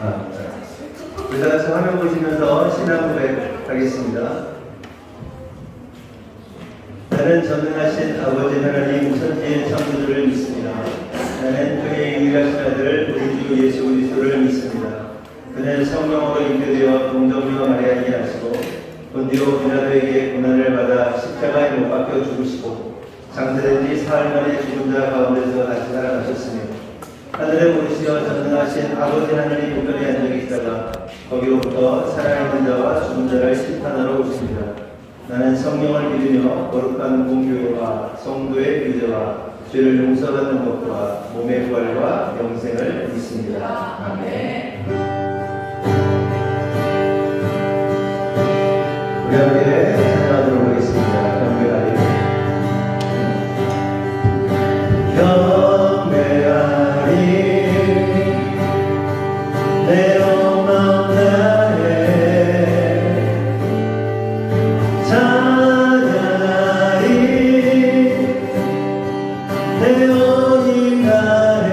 우리 다 같이 화면 보시면서 신앙 고백하겠습니다. 나는 전능하신 아버지 하나님 천지의 창조주를 믿습니다. 나는 그의 유일하신 아들 우리 주 예수 그리스도를 믿습니다. 그는 성령으로 인도되어 동정녀 마리아에게 나시고 본디오 빌라도에게 고난을 받아 십자가에 못 박혀 죽으시고 장사된 지 사흘 만에 죽은 자 가운데서 다시 살아나셨으며 하늘에 오르시어 전능하신 아버지 하나님 보좌에 앉아 계시다가 거기로부터 살아있는 자와 죽은 자를 심판하러 오십니다. 나는 성령을 믿으며 거룩한 공교회와 성도의 교제와 죄를 용서받는 것과 몸의 부활과 영생을 믿습니다. 아멘. 우리 함께 찬양하도록 하겠습니다. 경배하리 내 온 마음 다해 찬양하리 내 온 힘 다해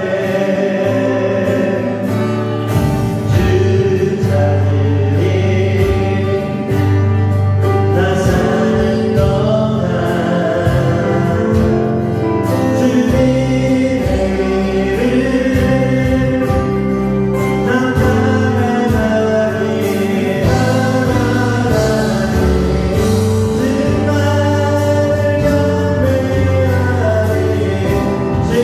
주 찾으리 나 사는 동안 주님의 주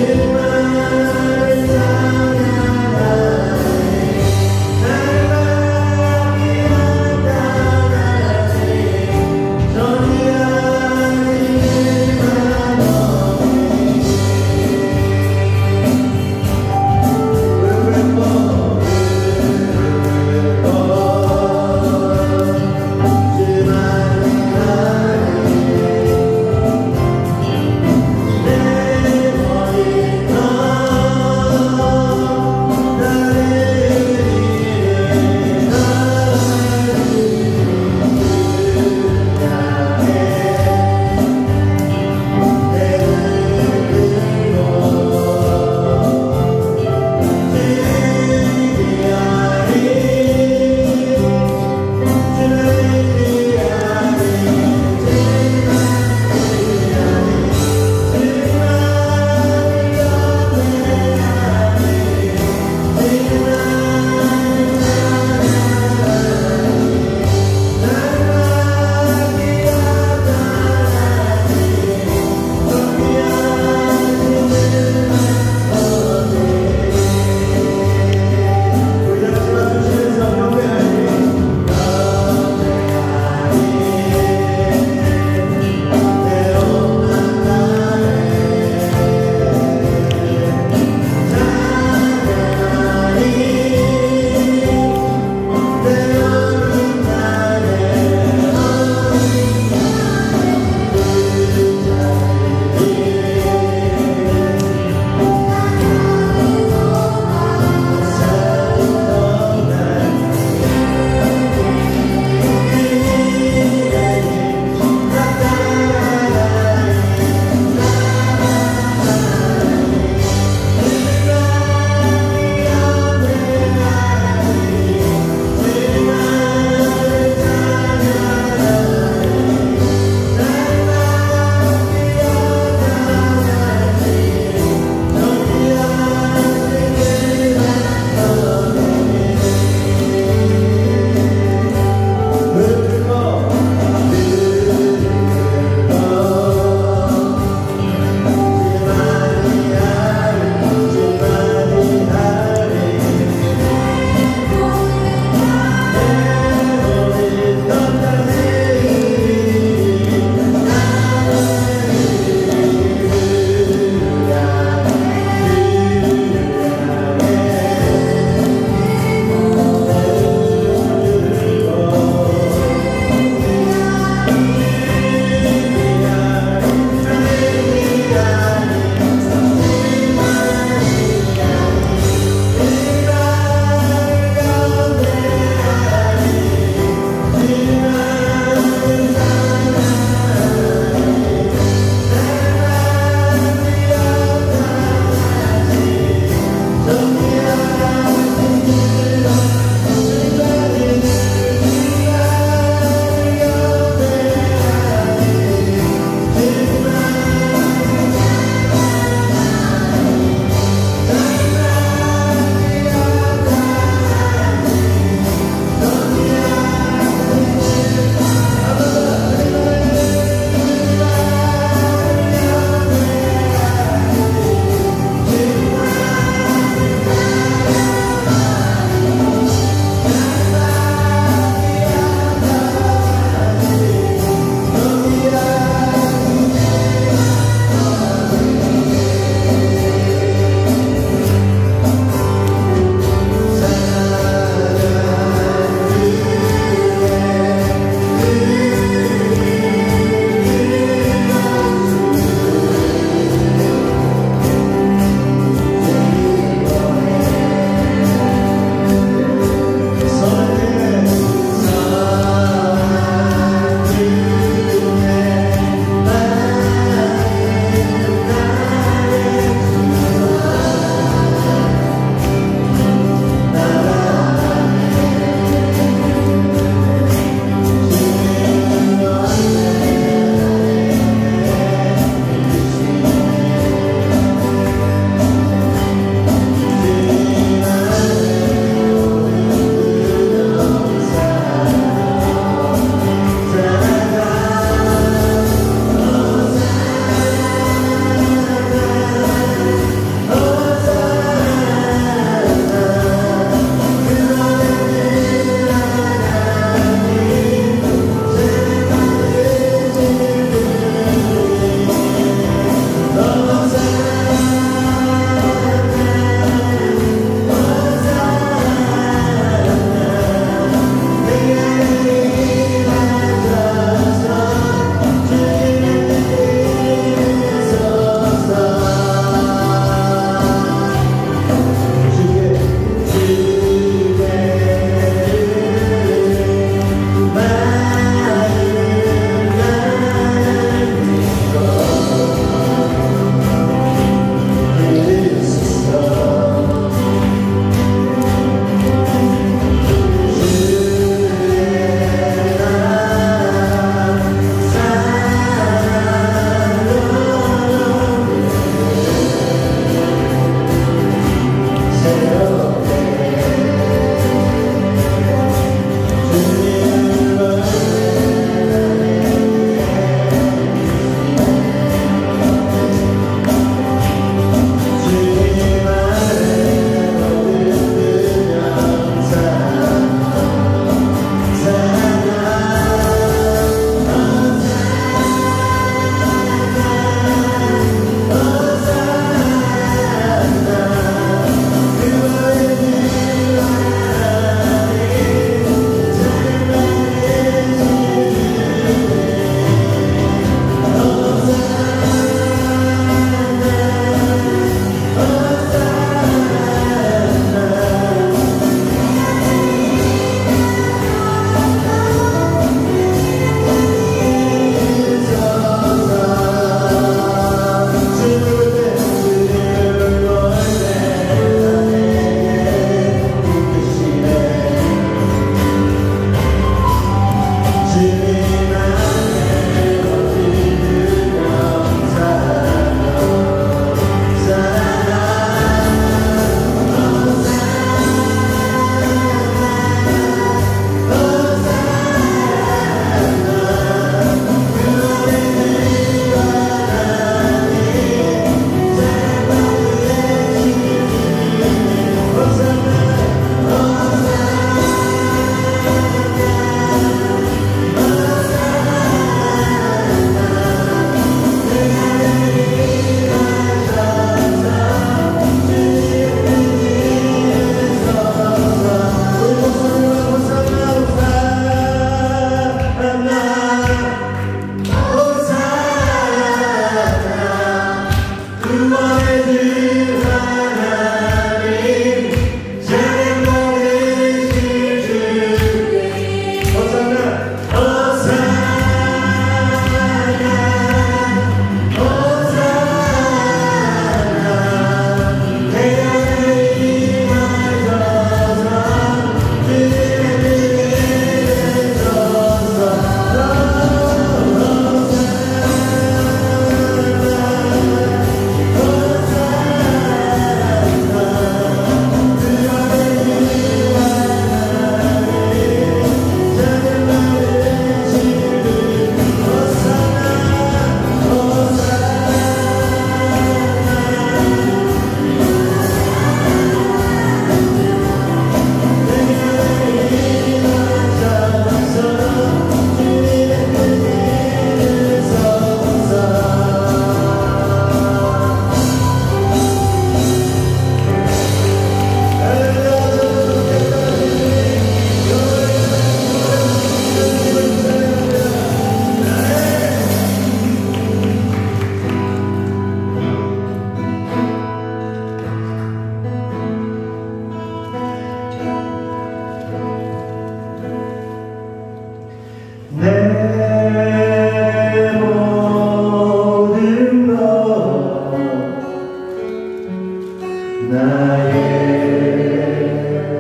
나의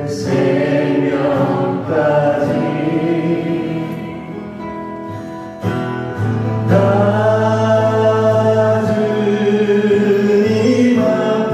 생명까지 다 주님 앞에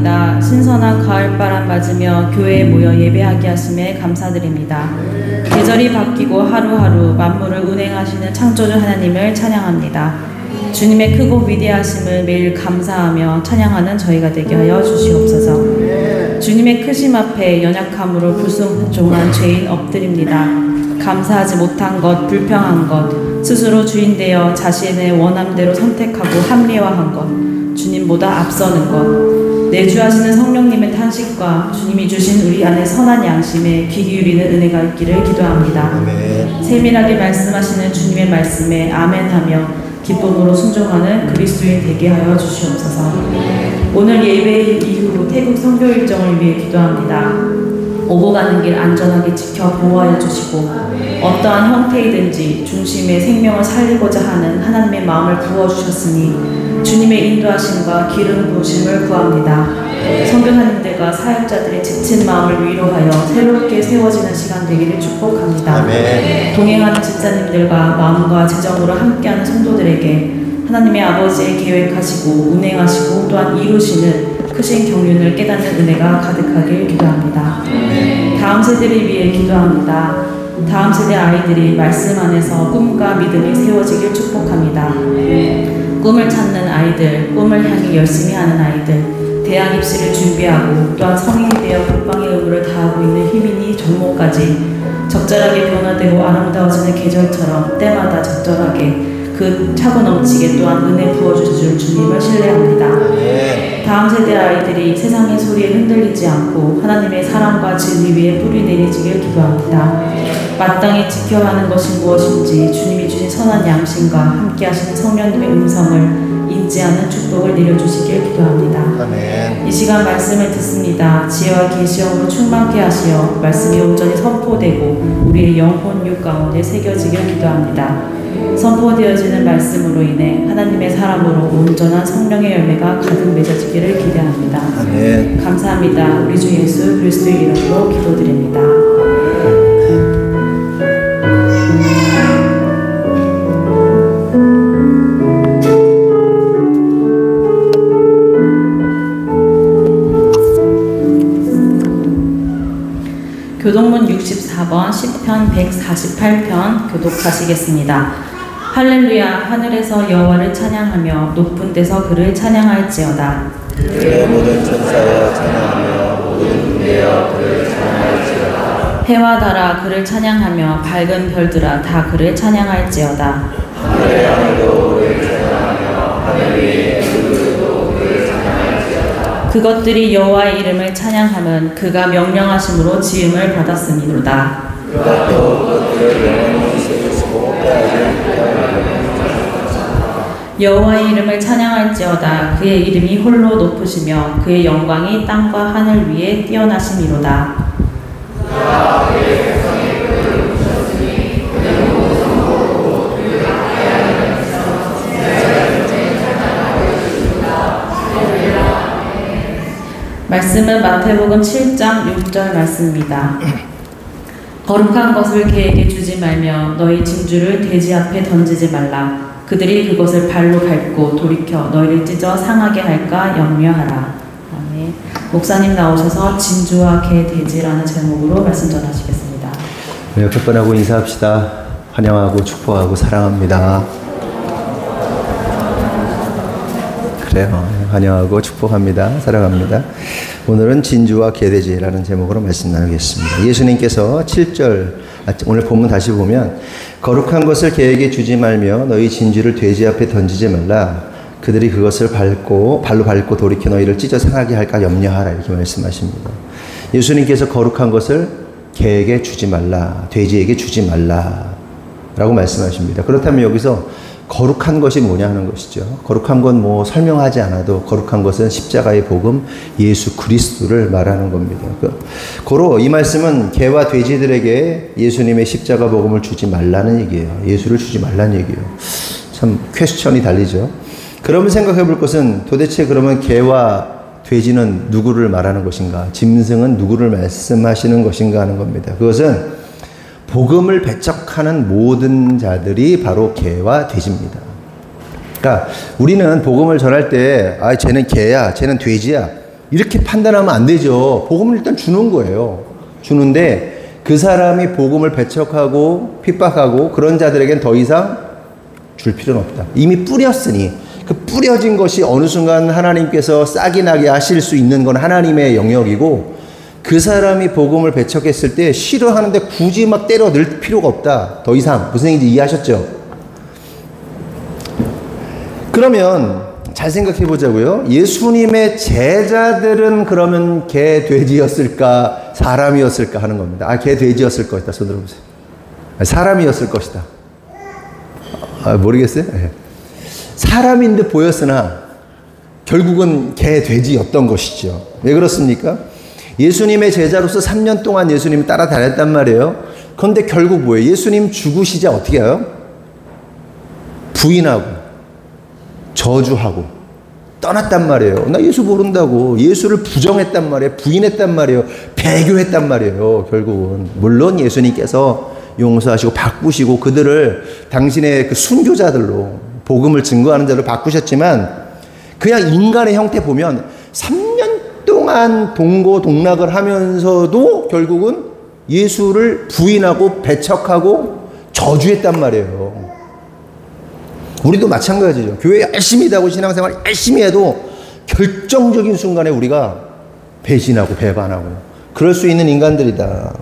드립니다. 신선한 가을바람 맞으며 교회에 모여 예배하게 하심에 감사드립니다. 계절이 바뀌고 하루하루 만물을 운행하시는 창조주 하나님을 찬양합니다. 주님의 크고 위대하심을 매일 감사하며 찬양하는 저희가 되게 하여 주시옵소서. 주님의 크심 앞에 연약함으로 불순종한 죄인 엎드립니다. 감사하지 못한 것, 불평한 것, 스스로 주인되어 자신의 원함대로 선택하고 합리화한 것, 주님보다 앞서는 것, 내주하시는 성령님의 탄식과 주님이 주신 우리 안에 선한 양심에 귀 기울이는 은혜가 있기를 기도합니다. 아멘. 세밀하게 말씀하시는 주님의 말씀에 아멘하며 기쁨으로 순종하는 그리스도인 되게 하여 주시옵소서. 오늘 예배 이후로 태국 선교 일정을 위해 기도합니다. 오고 가는 길 안전하게 지켜 보호하여 주시고 어떠한 형태이든지 중심의 생명을 살리고자 하는 하나님의 마음을 부어주셨으니 주님의 인도하심과 기름 부으심을 구합니다. 선교사님들과 사역자들의 지친 마음을 위로하여 새롭게 세워지는 시간 되기를 축복합니다. 아멘. 동행하는 집사님들과 마음과 재정으로 함께하는 성도들에게 하나님의 아버지의 계획하시고 운행하시고 또한 이루시는 크신 경륜을 깨닫는 은혜가 가득하길 기도합니다. 다음 세대를 위해 기도합니다. 다음 세대 아이들이 말씀 안에서 꿈과 믿음이 세워지길 축복합니다. 꿈을 찾는 아이들, 꿈을 향해 열심히 하는 아이들, 대학 입시를 준비하고 또한 성인이 되어 국방의 의무를 다하고 있는 희민이 정모까지 적절하게 변화되고 아름다워지는 계절처럼 때마다 적절하게 그 차고 넘치게 또한 은혜 부어주실 주님을 신뢰합니다. 다음 세대 아이들이 세상의 소리에 흔들리지 않고 하나님의 사랑과 진리 위에 뿌리 내리지길 기도합니다. 마땅히 지켜야 하는 것이 무엇인지 주님이 주신 선한 양심과 함께 하시는 성령님의 음성을 인지하는 축복을 내려주시길 기도합니다. 아멘. 이 시간 말씀을 듣습니다. 지혜와 계시형으로 충만케 하시어 말씀이 온전히 선포되고 우리의 영혼 육 가운데 새겨지길 기도합니다. 선포되어지는 말씀으로 인해 하나님의 사람으로 온전한 성령의 열매가 가득 맺어지기를 기대합니다. 아멘. 감사합니다. 우리 주 예수 그리스도의 이름으로 기도드립니다. 교독문 64번 시편 148편 교독하시겠습니다. 할렐루야 하늘에서 여호와를 찬양하며 높은 데서 그를 찬양할지어다. 그의 모든 천사여 찬양하며 모든 군대여 그를 찬양할지어다. 해와 달아 그를 찬양하며 밝은 별들아 다 그를 찬양할지어다. 하늘의 하늘도 그를 찬양하며 하늘 위의 별들도 그를 찬양할지어다. 그것들이 여호와의 이름을 찬양하면 그가 명령하심으로 지음을 받았음이로다. 그가 또 그것들을 영원히 세우시고 빼앗을 여호와의 이름을 찬양할지어다. 그의 이름이 홀로 높으시며 그의 영광이 땅과 하늘 위에 뛰어나심이로다. 말씀은 마태복음 7장 6절 말씀입니다. 거룩한 것을 개에게 주지 말며 너희 진주를 돼지 앞에 던지지 말라. 그들이 그것을 발로 밟고 돌이켜 너희를 찢어 상하게 할까 염려하라. 아멘. 목사님 나오셔서 진주와 개 돼지라는 제목으로 말씀 전하시겠습니다. 네, 격분하고 인사합시다. 환영하고 축복하고 사랑합니다. 그래요. 환영하고 축복합니다. 사랑합니다. 오늘은 진주와 개돼지라는 제목으로 말씀 나누겠습니다. 예수님께서 7절 오늘 본문 다시 보면 거룩한 것을 개에게 주지 말며 너희 진주를 돼지 앞에 던지지 말라. 그들이 그것을 발로 밟고 돌이켜 너희를 찢어 상하게 할까 염려하라. 이렇게 말씀하십니다. 예수님께서 거룩한 것을 개에게 주지 말라. 돼지에게 주지 말라. 라고 말씀하십니다. 그렇다면 여기서 거룩한 것이 뭐냐 하는 것이죠. 거룩한 건 뭐 설명하지 않아도 거룩한 것은 십자가의 복음 예수 그리스도를 말하는 겁니다. 고로 이 말씀은 개와 돼지들에게 예수님의 십자가 복음을 주지 말라는 얘기예요. 예수를 주지 말라는 얘기예요. 참 퀘스천이 달리죠. 그러면 생각해 볼 것은 도대체 그러면 개와 돼지는 누구를 말하는 것인가? 짐승은 누구를 말씀하시는 것인가 하는 겁니다. 그것은 복음을 배척하는 모든 자들이 바로 개와 돼지입니다. 그러니까 우리는 복음을 전할 때 쟤는 개야, 쟤는 돼지야 이렇게 판단하면 안 되죠. 복음을 일단 주는 거예요. 주는데 그 사람이 복음을 배척하고 핍박하고 그런 자들에겐 더 이상 줄 필요는 없다. 이미 뿌렸으니 그 뿌려진 것이 어느 순간 하나님께서 싹이 나게 하실 수 있는 건 하나님의 영역이고 그 사람이 복음을 배척했을 때 싫어하는데 굳이 막 때려 넣을 필요가 없다. 더 이상. 무슨 얘기인지 이해하셨죠? 그러면 잘 생각해 보자고요. 예수님의 제자들은 그러면 개, 돼지였을까? 사람이었을까? 하는 겁니다. 개, 돼지였을 것이다. 손 들어보세요. 사람이었을 것이다. 모르겠어요? 네. 사람인 듯 보였으나 결국은 개, 돼지였던 것이죠. 왜 그렇습니까? 예수님의 제자로서 3년 동안 예수님 따라 다녔단 말이에요. 그런데 결국 뭐예요? 예수님 죽으시자 어떻게 해요? 부인하고 저주하고 떠났단 말이에요. 나 예수 모른다고 예수를 부정했단 말이에요. 부인했단 말이에요. 배교했단 말이에요. 결국은 물론 예수님께서 용서하시고 바꾸시고 그들을 당신의 그 순교자들로 복음을 증거하는 자로 바꾸셨지만 그냥 인간의 형태 보면 3년 동안 동고동락을 하면서도 결국은 예수를 부인하고 배척하고 저주했단 말이에요. 우리도 마찬가지죠. 교회 열심히 다고 신앙생활 열심히 해도 결정적인 순간에 우리가 배신하고 배반하고 그럴 수 있는 인간들이다.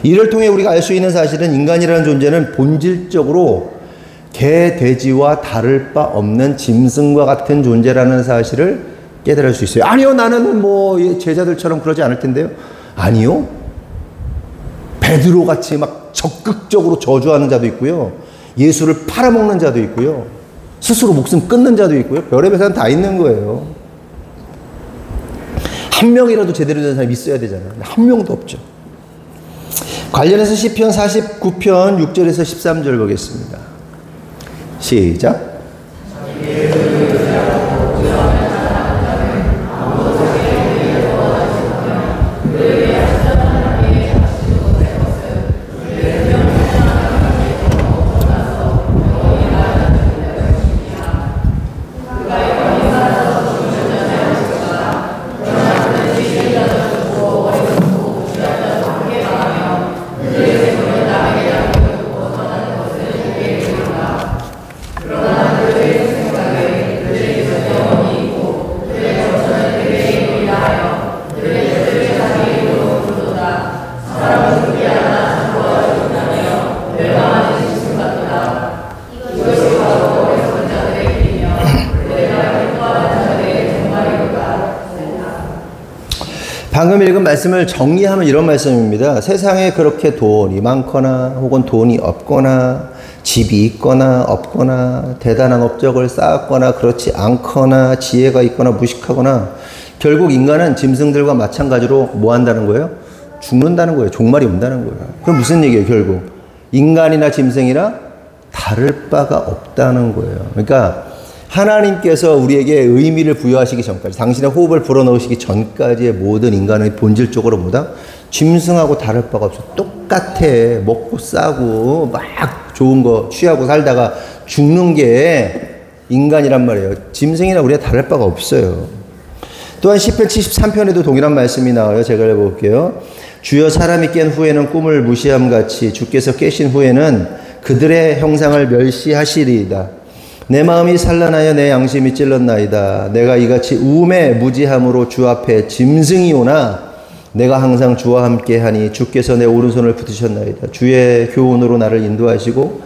이를 통해 우리가 알 수 있는 사실은 인간이라는 존재는 본질적으로 개, 돼지와 다를 바 없는 짐승과 같은 존재라는 사실을 깨달을 수 있어요. 아니요, 나는 뭐 제자들처럼 그러지 않을 텐데요. 아니요. 베드로 같이 막 적극적으로 저주하는 자도 있고요. 예수를 팔아먹는 자도 있고요. 스스로 목숨 끊는 자도 있고요. 별의별 사람 다 있는 거예요. 한 명이라도 제대로 된 사람이 있어야 되잖아요. 한 명도 없죠. 관련해서 시편 49편 6절에서 13절 보겠습니다. 시작. 방금 읽은 말씀을 정리하면 이런 말씀입니다. 세상에 그렇게 돈이 많거나 혹은 돈이 없거나 집이 있거나 없거나 대단한 업적을 쌓았거나 그렇지 않거나 지혜가 있거나 무식하거나 결국 인간은 짐승들과 마찬가지로 뭐 한다는 거예요? 죽는다는 거예요. 종말이 온다는 거예요. 그럼 무슨 얘기예요? 결국 인간이나 짐승이나 다를 바가 없다는 거예요. 그러니까 하나님께서 우리에게 의미를 부여하시기 전까지, 당신의 호흡을 불어넣으시기 전까지의 모든 인간의 본질적으로 보다 짐승하고 다를 바가 없어. 똑같아. 먹고 싸고 막 좋은 거 취하고 살다가 죽는 게 인간이란 말이에요. 짐승이나 우리가 다를 바가 없어요. 또한 시편 73편에도 동일한 말씀이 나와요. 제가 읽어볼게요. 주여 사람이 깬 후에는 꿈을 무시함같이 주께서 깨신 후에는 그들의 형상을 멸시하시리이다. 내 마음이 산란하여 내 양심이 찔렀나이다. 내가 이같이 우음에 무지함으로 주 앞에 짐승이 오나 내가 항상 주와 함께하니 주께서 내 오른손을 붙으셨나이다. 주의 교훈으로 나를 인도하시고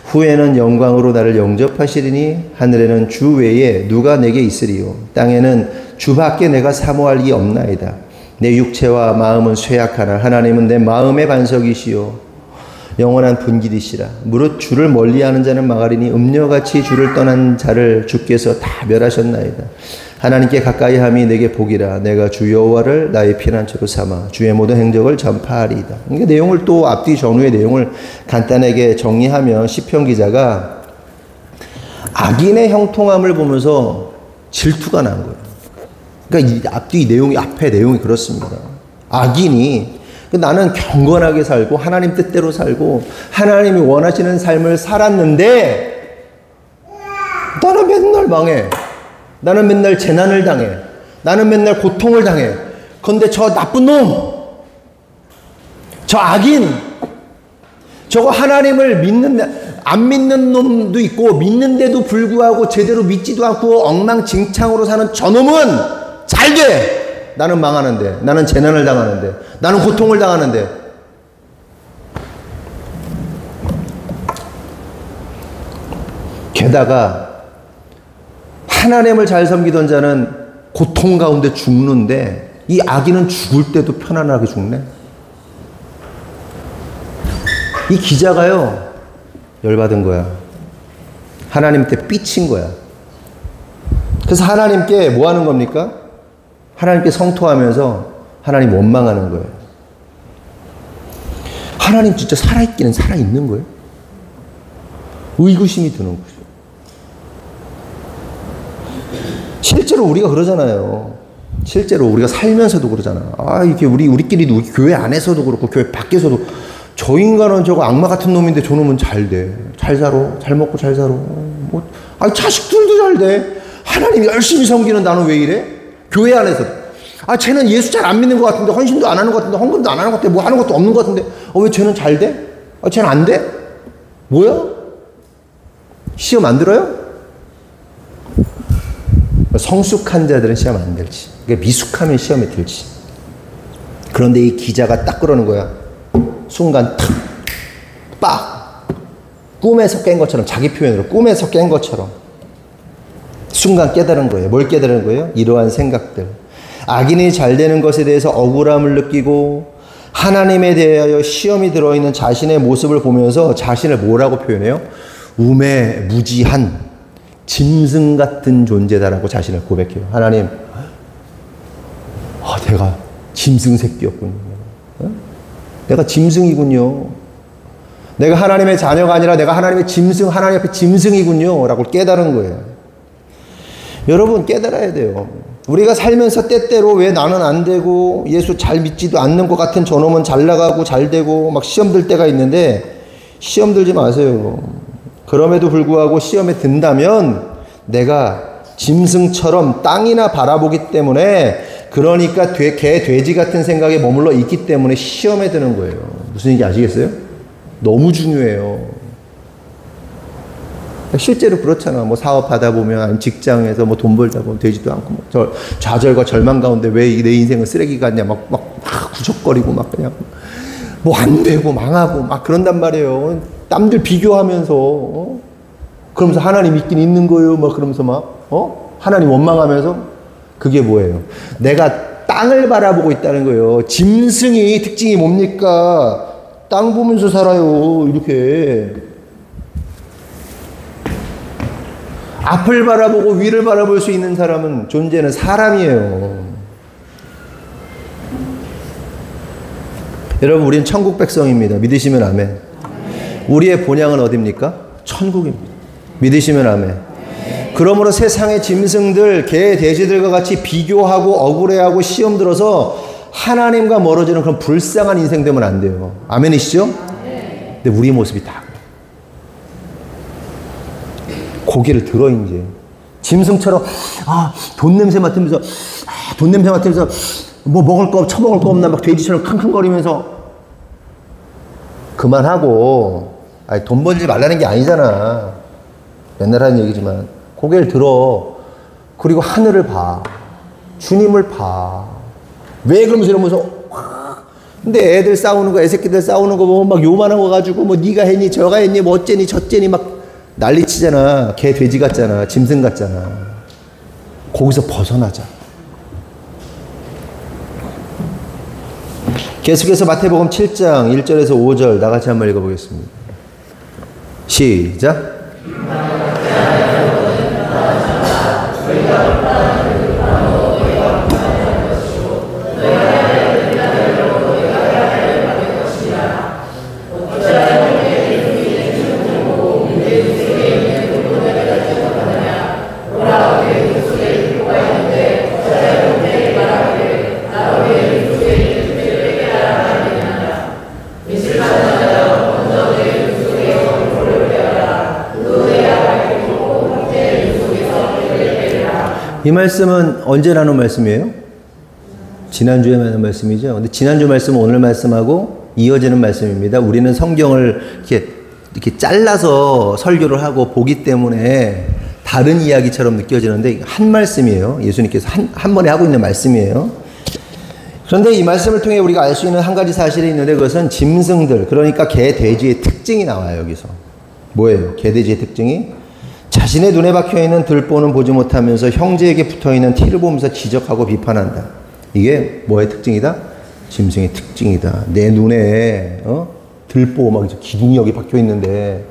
후에는 영광으로 나를 영접하시리니 하늘에는 주 외에 누가 내게 있으리요. 땅에는 주밖에 내가 사모할 이 없나이다. 내 육체와 마음은 쇠약하나 하나님은 내 마음의 반석이시요 영원한 분길이시라. 무릇 주를 멀리하는 자는 망하리니 음녀같이 주를 떠난 자를 주께서 다 멸하셨나이다. 하나님께 가까이함이 내게 복이라. 내가 주 여호와를 나의 피난처로 삼아 주의 모든 행적을 전파하리이다. 그러니까 내용을 또 앞뒤 전후의 내용을 간단하게 정리하면 시편 기자가 악인의 형통함을 보면서 질투가 난 거예요. 그러니까 이 앞뒤 내용이 앞에 내용이 그렇습니다. 악인이 나는 경건하게 살고 하나님 뜻대로 살고 하나님이 원하시는 삶을 살았는데 나는 맨날 망해. 나는 맨날 재난을 당해. 나는 맨날 고통을 당해. 그런데 저 나쁜 놈, 저 악인, 저거 하나님을 안 믿는 놈도 있고 믿는데도 불구하고 제대로 믿지도 않고 엉망진창으로 사는 저 놈은 잘 돼. 나는 망하는데, 나는 재난을 당하는데, 나는 고통을 당하는데. 게다가 하나님을 잘 섬기던 자는 고통 가운데 죽는데 이 악인은 죽을 때도 편안하게 죽네. 이 기자가요, 열받은 거야. 하나님한테 삐친 거야. 그래서 하나님께 뭐 하는 겁니까? 하나님께 성토하면서 하나님 원망하는 거예요. 하나님 진짜 살아있기는 살아있는 거예요? 의구심이 드는 거죠. 실제로 우리가 그러잖아요. 실제로 우리가 살면서도 그러잖아. 아, 이게 우리끼리도 교회 안에서도 그렇고 교회 밖에서도 저 인간은 저거 악마 같은 놈인데 저 놈은 잘 돼. 잘 살아. 잘 먹고 잘 살아. 자식들도 잘 돼. 하나님 열심히 섬기는 나는 왜 이래? 교회 안에서. 쟤는 예수 잘 안 믿는 것 같은데, 헌신도 안 하는 것 같은데, 헌금도 안 하는 것 같은데, 뭐 하는 것도 없는 것 같은데, 왜 쟤는 잘 돼? 쟤는 안 돼? 뭐야? 시험 안 들어요? 성숙한 자들은 시험 안 들지. 그러니까 미숙하면 시험에 들지. 그런데 이 기자가 딱 그러는 거야. 순간 탁! 빡! 꿈에서 깬 것처럼, 자기 표현으로 꿈에서 깬 것처럼 순간 깨달은 거예요. 뭘 깨달은 거예요? 이러한 생각들. 악인이 잘 되는 것에 대해서 억울함을 느끼고 하나님에 대하여 시험이 들어있는 자신의 모습을 보면서 자신을 뭐라고 표현해요? 우매무지한 짐승 같은 존재다라고 자신을 고백해요. 하나님, 내가 짐승 새끼였군요. 내가 짐승이군요. 내가 하나님의 자녀가 아니라 내가 하나님의 짐승, 하나님 앞에 짐승이군요. 라고 깨달은 거예요. 여러분, 깨달아야 돼요. 우리가 살면서 때때로 왜 나는 안 되고 예수 잘 믿지도 않는 것 같은 저놈은 잘 나가고 잘 되고 막 시험 들 때가 있는데 시험 들지 마세요. 그럼에도 불구하고 시험에 든다면 내가 짐승처럼 땅이나 바라보기 때문에 그러니까 개, 돼지 같은 생각에 머물러 있기 때문에 시험에 드는 거예요. 무슨 얘기 아시겠어요? 너무 중요해요. 실제로 그렇잖아. 뭐 사업하다 보면, 아니면 직장에서 뭐 돈 벌다 보면 되지도 않고, 뭐 좌절과 절망 가운데 왜 내 인생은 쓰레기 같냐, 막 구적거리고 막 그냥 뭐 안 되고 망하고 막 그런단 말이에요. 남들 비교하면서, 그러면서 하나님 있긴 있는 거예요. 막 그러면서 막, 하나님 원망하면서. 그게 뭐예요? 내가 땅을 바라보고 있다는 거예요. 짐승이 특징이 뭡니까? 땅 보면서 살아요. 이렇게. 앞을 바라보고 위를 바라볼 수 있는 사람은, 존재는 사람이에요. 여러분, 우리는 천국 백성입니다. 믿으시면 아멘. 우리의 본향은 어디입니까? 천국입니다. 믿으시면 아멘. 그러므로 세상의 짐승들, 개, 돼지들과 같이 비교하고 억울해하고 시험 들어서 하나님과 멀어지는 그런 불쌍한 인생 되면 안 돼요. 아멘이시죠? 근데 우리 모습이 다 고개를 들어. 이제 짐승처럼 돈 냄새 맡으면서 뭐 먹을 거 처먹을 거 없나 막 돼지처럼 킁킁거리면서 그만하고. 돈 벌지 말라는 게 아니잖아. 맨날 하는 얘기지만 고개를 들어. 그리고 하늘을 봐. 주님을 봐. 왜 그러면서 이러면서. 근데 애들 싸우는 거, 애새끼들 싸우는 거 보면 막 요만한 거 가지고 뭐 네가 했니 저가 했니 뭐 어째니 저째니 막 난리치잖아. 개 돼지 같잖아. 짐승 같잖아. 거기서 벗어나자. 계속해서 마태복음 7장 1절에서 5절 나같이 한번 읽어보겠습니다. 시작. 이 말씀은 언제 나눈 말씀이에요? 지난주에 나눈 말씀이죠. 근데 지난주 말씀은 오늘 말씀하고 이어지는 말씀입니다. 우리는 성경을 이렇게 잘라서 설교를 하고 보기 때문에 다른 이야기처럼 느껴지는데 한 말씀이에요. 예수님께서 한 번에 하고 있는 말씀이에요. 그런데 이 말씀을 통해 우리가 알 수 있는 한 가지 사실이 있는데 그것은 짐승들, 그러니까 개, 돼지의 특징이 나와요. 여기서. 뭐예요? 개, 돼지의 특징이? 자신의 눈에 박혀있는 들보는 보지 못하면서 형제에게 붙어있는 티를 보면서 지적하고 비판한다. 이게 뭐의 특징이다? 짐승의 특징이다. 내 눈에 들보 막 기둥력이 박혀있는데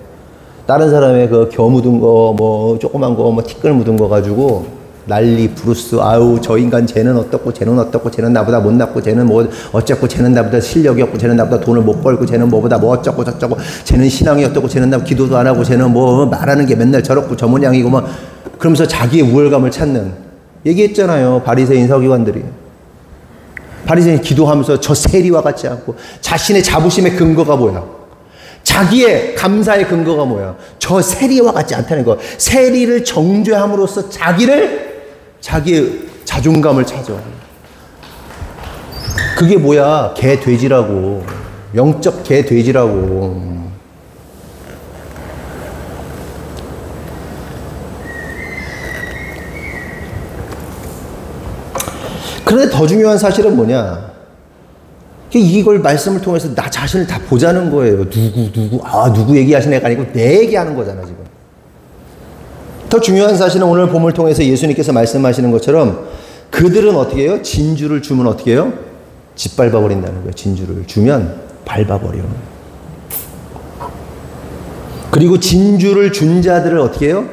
다른 사람의 그 겨 묻은 거 뭐 조그만 거 뭐 티끌 묻은 거 가지고 난리 브루스. 아우 저 인간 쟤는 어떻고 쟤는 어떻고 쟤는 나보다 못났고 쟤는 뭐 어쩌고 쟤는 나보다 실력이 없고 쟤는 나보다 돈을 못 벌고 쟤는 뭐보다 뭐 어쩌고 저쩌고 쟤는 신앙이 어떻고 쟤는 나 기도도 안 하고 쟤는 뭐 말하는 게 맨날 저렇고 저 모양이고 뭐 그러면서 자기의 우월감을 찾는. 얘기했잖아요. 바리새인 서기관들이. 바리새인 기도하면서 저 세리와 같지 않고 자신의 자부심의 근거가 뭐야? 자기의 감사의 근거가 뭐야? 저 세리와 같지 않다는 거. 세리를 정죄함으로써 자기의 자존감을 찾아. 그게 뭐야? 개 돼지라고. 영적 개 돼지라고. 그런데 더 중요한 사실은 뭐냐? 이걸 말씀을 통해서 나 자신을 다 보자는 거예요. 누구 얘기하시는 애가 아니고 내 얘기하는 거잖아, 지금. 더 중요한 사실은 오늘 본문을 통해서 예수님께서 말씀하시는 것처럼 그들은 어떻게 해요? 진주를 주면 어떻게 해요? 짓밟아 버린다는 거예요. 진주를 주면 밟아버려. 그리고 진주를 준 자들을 어떻게 해요?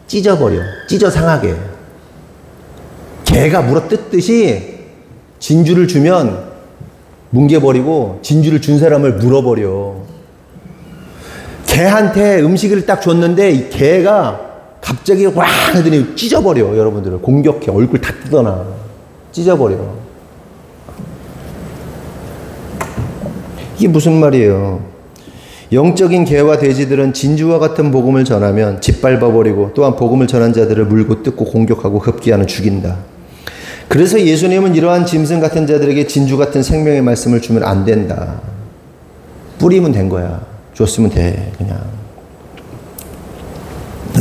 찢어버려. 찢어 상하게. 개가 물어뜯듯이 진주를 주면 뭉개버리고 진주를 준 사람을 물어버려. 개한테 음식을 딱 줬는데 이 개가 갑자기 와 하더니 찢어버려. 여러분들을 공격해. 얼굴 다 뜯어놔. 찢어버려. 이게 무슨 말이에요? 영적인 개와 돼지들은 진주와 같은 복음을 전하면 짓밟아버리고 또한 복음을 전한 자들을 물고 뜯고 공격하고 흡기하는 죽인다. 그래서 예수님은 이러한 짐승 같은 자들에게 진주 같은 생명의 말씀을 주면 안 된다. 뿌리면 된 거야. 줬으면 돼. 그냥.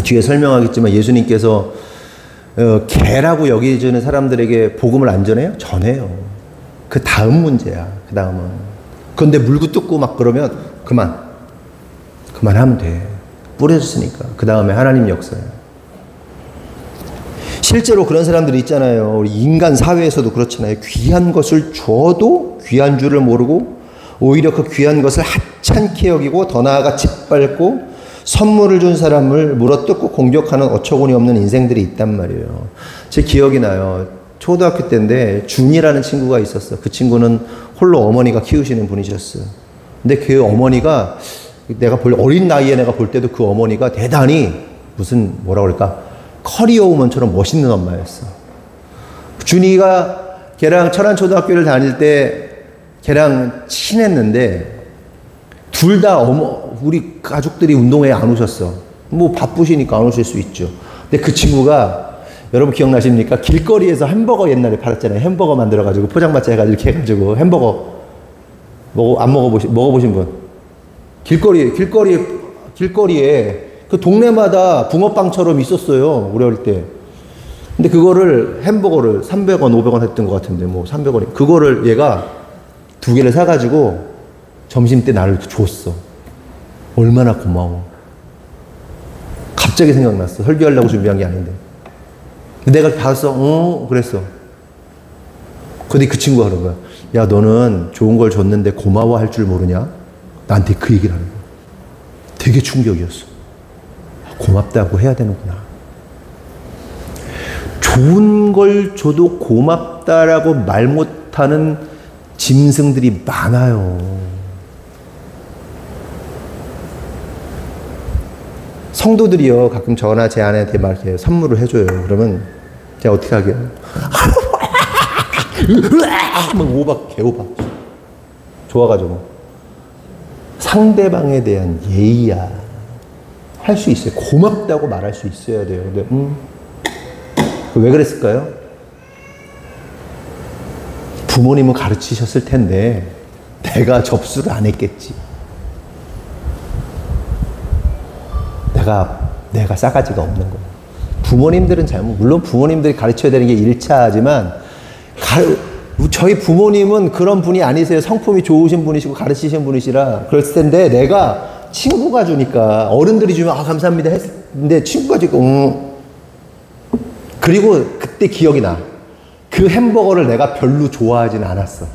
뒤에 설명하겠지만 예수님께서 개라고 여기지는 사람들에게 복음을 안 전해요? 전해요. 그 다음 문제야. 그 다음은. 그런데 물고 뜯고 막 그러면 그만하면 돼. 뿌려졌으니까. 그 다음에 하나님 역사야. 실제로 그런 사람들이 있잖아요. 우리 인간 사회에서도 그렇잖아요. 귀한 것을 줘도 귀한 줄을 모르고 오히려 그 귀한 것을 하찮게 여기고 더 나아가 짓밟고 선물을 준 사람을 물어뜯고 공격하는 어처구니 없는 인생들이 있단 말이에요. 제 기억이 나요. 초등학교 때인데 준이라는 친구가 있었어. 그 친구는 홀로 어머니가 키우시는 분이셨어요. 근데 그 어머니가 내가 어린 나이에 내가 볼 때도 그 어머니가 대단히 무슨 뭐라 그럴까 커리어 우먼처럼 멋있는 엄마였어. 준이가 걔랑 천안초등학교를 다닐 때 걔랑 친했는데 둘 다 우리 가족들이 운동회에 안 오셨어. 뭐 바쁘시니까 안 오실 수 있죠. 근데 그 친구가 여러분 기억나십니까? 길거리에서 햄버거 옛날에 팔았잖아요. 햄버거 만들어가지고 포장마차 해가지고 이렇게 해가지고 햄버거 먹어보신 분? 길거리에 그 동네마다 붕어빵처럼 있었어요. 우리 어릴 때. 근데 그거를 햄버거를 300원, 500원 했던 것 같은데 뭐 300원이. 그거를 얘가 2개를 사가지고 점심 때 나를 줬어. 얼마나 고마워. 갑자기 생각났어. 설교하려고 준비한 게 아닌데. 내가 받았어. 그랬어. 근데 그 친구가 그런 거야. 야, 너는 좋은 걸 줬는데 고마워할 줄 모르냐? 나한테 그 얘기를 하는 거야. 되게 충격이었어. 고맙다고 해야 되는구나. 좋은 걸 줘도 고맙다라고 말 못하는 짐승들이 많아요. 성도들이요, 가끔 저나 제 아내한테 막 이렇게 선물을 해줘요. 그러면 제가 어떻게 하게요? 막 개오박. 좋아가지고. 상대방에 대한 예의야. 할 수 있어요. 고맙다고 말할 수 있어야 돼요. 근데, 왜 그랬을까요? 부모님은 가르치셨을 텐데, 내가 접수를 안 했겠지. 내가 싸가지가 없는 거예요. 부모님들은 물론 부모님들이 가르쳐야 되는 게 1차지만, 저희 부모님은 그런 분이 아니세요. 성품이 좋으신 분이시고 가르치신 분이시라 그랬을 텐데 내가 친구가 주니까 어른들이 주면 감사합니다 했는데 친구가 주니까 그리고 그때 기억이 나. 그 햄버거를 내가 별로 좋아하지는 않았어.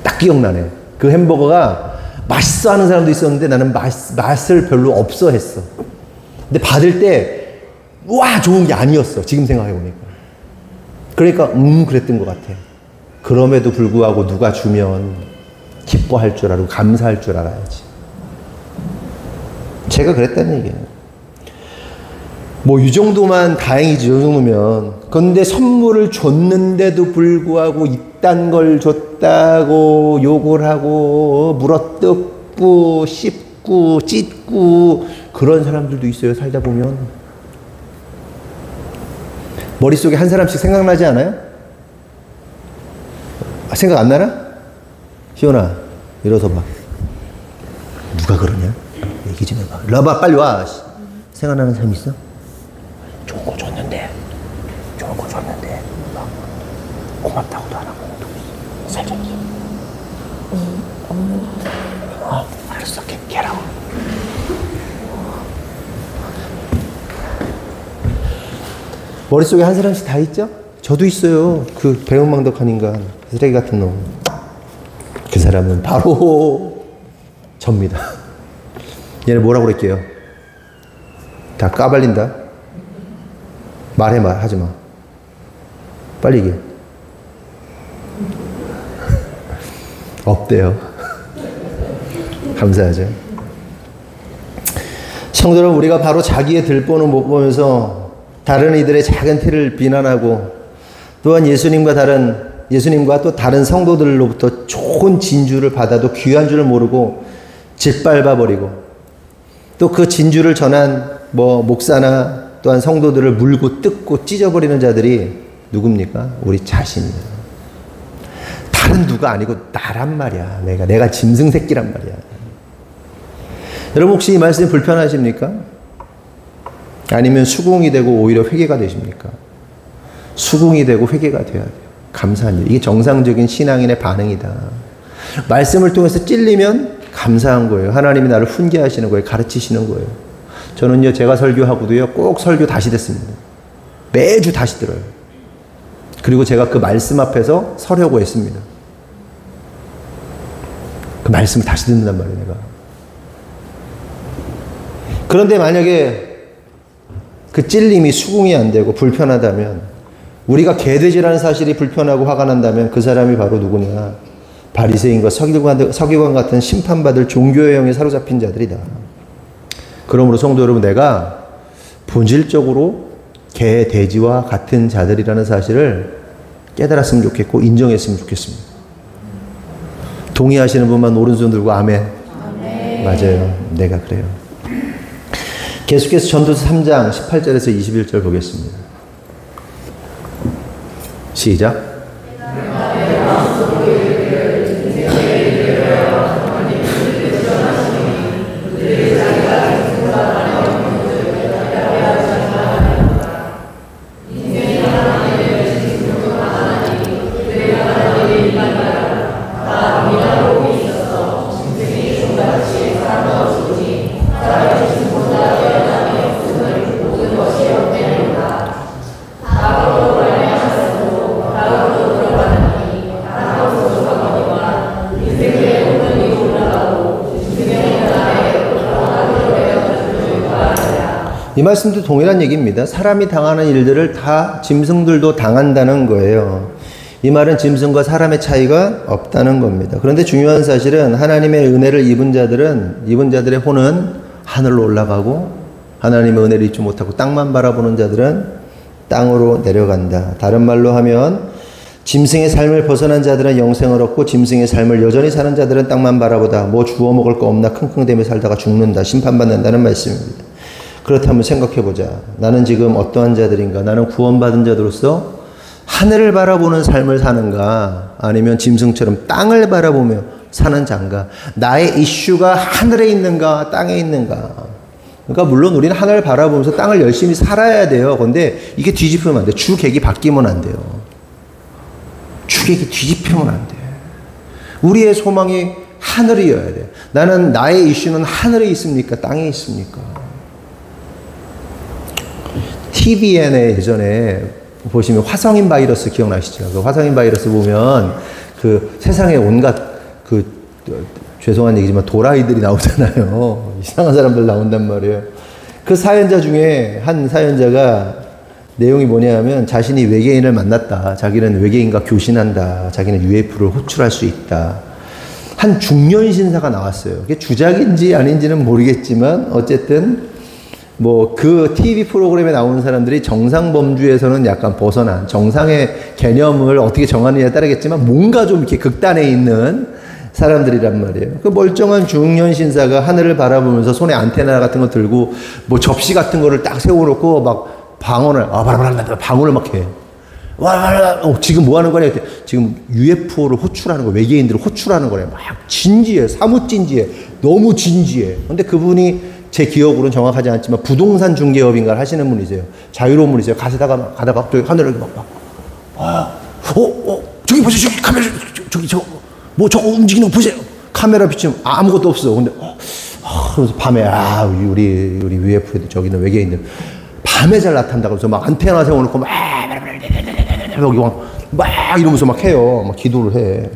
딱 기억나네. 그 햄버거가 맛있어 하는 사람도 있었는데 나는 맛을 별로 없어 했어. 근데 받을 때 와 좋은 게 아니었어. 지금 생각해 보니까. 그러니까 그랬던 것 같아. 그럼에도 불구하고 누가 주면 기뻐할 줄 알고 감사할 줄 알아야지. 제가 그랬다는 얘기예요. 뭐 이 정도만 다행이지. 이 정도면. 그런데 선물을 줬는데도 불구하고 이딴 걸 줬다고 욕을 하고 물어뜯고 씹고 찢고 그런 사람들도 있어요. 살다 보면. 머릿속에 한 사람씩 생각나지 않아요? 생각 안 나나? 시원아, 일어서 봐. 누가 그러냐? 얘기 좀 해봐. 일로 와봐, 빨리 와. 생각나는 사람 있어? 좋은 거 줬는데 고맙다고도 안 하고 살짝. 알았어. 걔라고. 머릿속에 한 사람씩 다 있죠? 저도 있어요. 그 배은망덕한 인간, 쓰레기 같은 놈. 그 사람은 바로 접니다. 얘네 뭐라고 그랬게요? 다 까발린다. 하지 마. 빨리 얘기해. 없대요. 감사하죠. 성도 여러분, 우리가 바로 자기의 들보는 못 보면서 다른 이들의 작은 티를 비난하고 또한 예수님과 또 다른 성도들로부터 좋은 진주를 받아도 귀한 줄을 모르고 짓밟아버리고 또 그 진주를 전한 목사나 또한 성도들을 물고 뜯고 찢어버리는 자들이 누굽니까? 우리 자신이다. 다른 누가 아니고 나란 말이야. 내가 짐승 새끼란 말이야. 여러분 혹시 이 말씀이 불편하십니까? 아니면 수긍이 되고 오히려 회개가 되십니까? 수긍이 되고 회개가 돼야 돼요. 감사한 일. 이게 정상적인 신앙인의 반응이다. 말씀을 통해서 찔리면 감사한 거예요. 하나님이 나를 훈계하시는 거예요. 가르치시는 거예요. 저는요, 제가 설교하고도요, 꼭 설교 다시 듣습니다. 매주 다시 들어요. 그리고 제가 그 말씀 앞에서 서려고 했습니다. 그 말씀을 다시 듣는단 말이에요, 내가. 그런데 만약에 그 찔림이 수긍이 안 되고 불편하다면, 우리가 개돼지라는 사실이 불편하고 화가 난다면 그 사람이 바로 누구냐? 바리새인과 서기관 같은 심판받을 종교의 영에 사로잡힌 자들이다. 그러므로 성도 여러분, 내가 본질적으로 개, 돼지와 같은 자들이라는 사실을 깨달았으면 좋겠고 인정했으면 좋겠습니다. 동의하시는 분만 오른손 들고 아멘. 아멘. 맞아요. 내가 그래요. 계속해서 전도서 3장 18절에서 21절 보겠습니다. 시작. 이 말씀도 동일한 얘기입니다. 사람이 당하는 일들을 다 짐승들도 당한다는 거예요. 이 말은 짐승과 사람의 차이가 없다는 겁니다. 그런데 중요한 사실은 하나님의 은혜를 입은 자들의 혼은 하늘로 올라가고 하나님의 은혜를 입지 못하고 땅만 바라보는 자들은 땅으로 내려간다. 다른 말로 하면 짐승의 삶을 벗어난 자들은 영생을 얻고 짐승의 삶을 여전히 사는 자들은 땅만 바라보다 뭐 주워 먹을 거 없나 킁킁대며 살다가 죽는다. 심판받는다는 말씀입니다. 그렇다면 생각해보자. 나는 지금 어떠한 자들인가? 나는 구원받은 자들로서 하늘을 바라보는 삶을 사는가? 아니면 짐승처럼 땅을 바라보며 사는 자인가? 나의 이슈가 하늘에 있는가? 땅에 있는가? 그러니까 물론 우리는 하늘을 바라보면서 땅을 열심히 살아야 돼요. 그런데 이게 뒤집히면 안 돼. 주객이 바뀌면 안 돼요. 주객이 뒤집히면 안 돼. 우리의 소망이 하늘이어야 돼. 나의 이슈는 하늘에 있습니까? 땅에 있습니까? TVN에 예전에 보시면 화성인 바이러스 기억나시죠? 그 화성인 바이러스 보면 그 세상에 온갖 죄송한 얘기지만 도라이들이 나오잖아요. 이상한 사람들 나온단 말이에요. 그 사연자 중에 한 사연자가 내용이 뭐냐 하면 자신이 외계인을 만났다. 자기는 외계인과 교신한다. 자기는 UFO를 호출할 수 있다. 한 중년 신사가 나왔어요. 그게 주작인지 아닌지는 모르겠지만 어쨌든 그 TV 프로그램에 나오는 사람들이 정상범주에서는 약간 벗어난 정상의 개념을 어떻게 정하느냐에 따르겠지만 뭔가 좀 이렇게 극단에 있는 사람들이란 말이에요. 그 멀쩡한 중년 신사가 하늘을 바라보면서 손에 안테나 같은 거 들고 접시 같은 거를 딱 세워놓고 막 방언을 막 해. 지금 뭐 하는 거냐? 지금 UFO를 호출하는 거, 외계인들을 호출하는 거래. 막 진지해. 사뭇 진지해. 너무 진지해. 근데 그분이 제 기억으로는 정확하지 않지만 부동산 중개업인가를 하시는 분이세요. 자유로운 분이세요. 가다가 저기 하늘을 저기 보세요. 저기 카메라 저거 움직이는 거 보세요. 카메라 비치면 아무것도 없어. 근데, 그래서 밤에, 우리 UFO, 저기는 외계인들, 밤에 잘 나타난다고 그래서 막 안테나 세워놓고 여기 막 이러면서 막 해요. 막 기도를 해.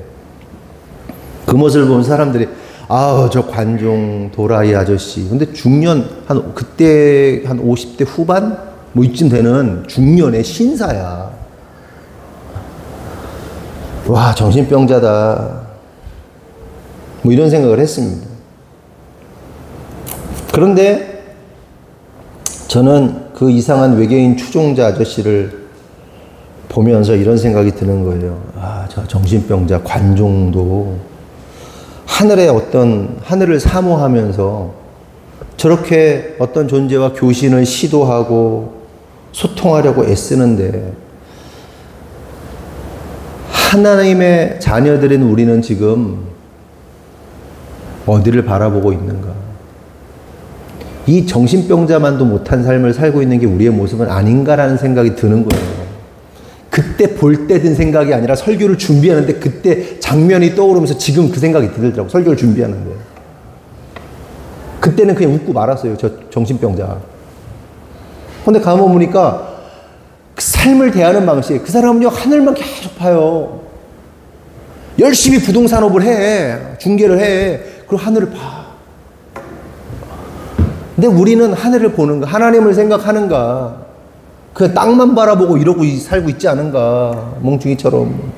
그 모습을 보면 사람들이, 저 관종 도라이 아저씨. 근데 중년, 그때 한 50대 후반? 뭐 이쯤 되는 중년의 신사야. 와, 정신병자다. 뭐 이런 생각을 했습니다. 그런데 저는 그 이상한 외계인 추종자 아저씨를 보면서 이런 생각이 드는 거예요. 저 정신병자 관종도 하늘을 사모하면서 저렇게 어떤 존재와 교신을 시도하고 소통하려고 애쓰는데 하나님의 자녀들인 우리는 지금 어디를 바라보고 있는가? 이 정신병자만도 못한 삶을 살고 있는 게 우리의 모습은 아닌가라는 생각이 드는 거예요. 그때 볼 때 든 생각이 아니라 설교를 준비하는데 그때 장면이 떠오르면서 지금 그 생각이 들더라고요. 설교를 준비하는데. 그때는 그냥 웃고 말았어요. 저 정신병자. 근데 가만 보니까 그 삶을 대하는 방식, 그 사람은요, 하늘만 계속 봐요. 열심히 부동산업을 해. 중개를 해. 그리고 하늘을 봐. 근데 우리는 하늘을 보는가? 하나님을 생각하는가? 그 땅만 바라보고 이러고 살고 있지 않은가? 멍충이처럼.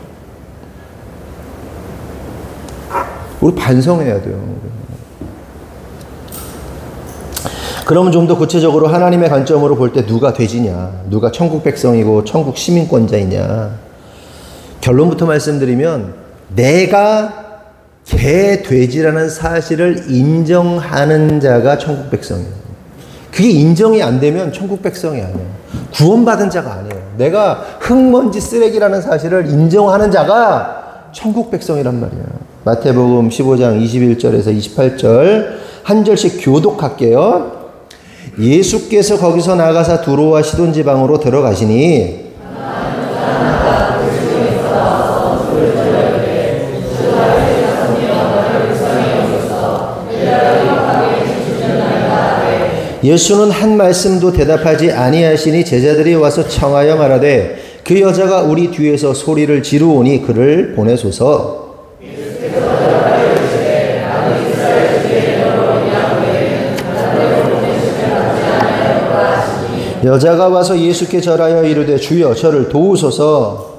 우리 반성해야 돼요. 그러면 좀 더 구체적으로 하나님의 관점으로 볼 때 누가 돼지냐? 누가 천국 백성이고 천국 시민권자이냐? 결론부터 말씀드리면 내가 개, 돼지라는 사실을 인정하는 자가 천국 백성이에요. 그게 인정이 안 되면 천국 백성이 아니에요. 구원받은 자가 아니에요. 내가 흙먼지 쓰레기라는 사실을 인정하는 자가 천국 백성이란 말이에요. 마태복음 15장 21절에서 28절 한 절씩 교독할게요. 예수께서 거기서 나가사 두로와 시돈 지방으로 들어가시니 예수는 한 말씀도 대답하지 아니하시니 제자들이 와서 청하여 말하되 그 여자가 우리 뒤에서 소리를 지르오니 그를 보내소서. 여자가 와서 예수께 절하여 이르되 주여 저를 도우소서.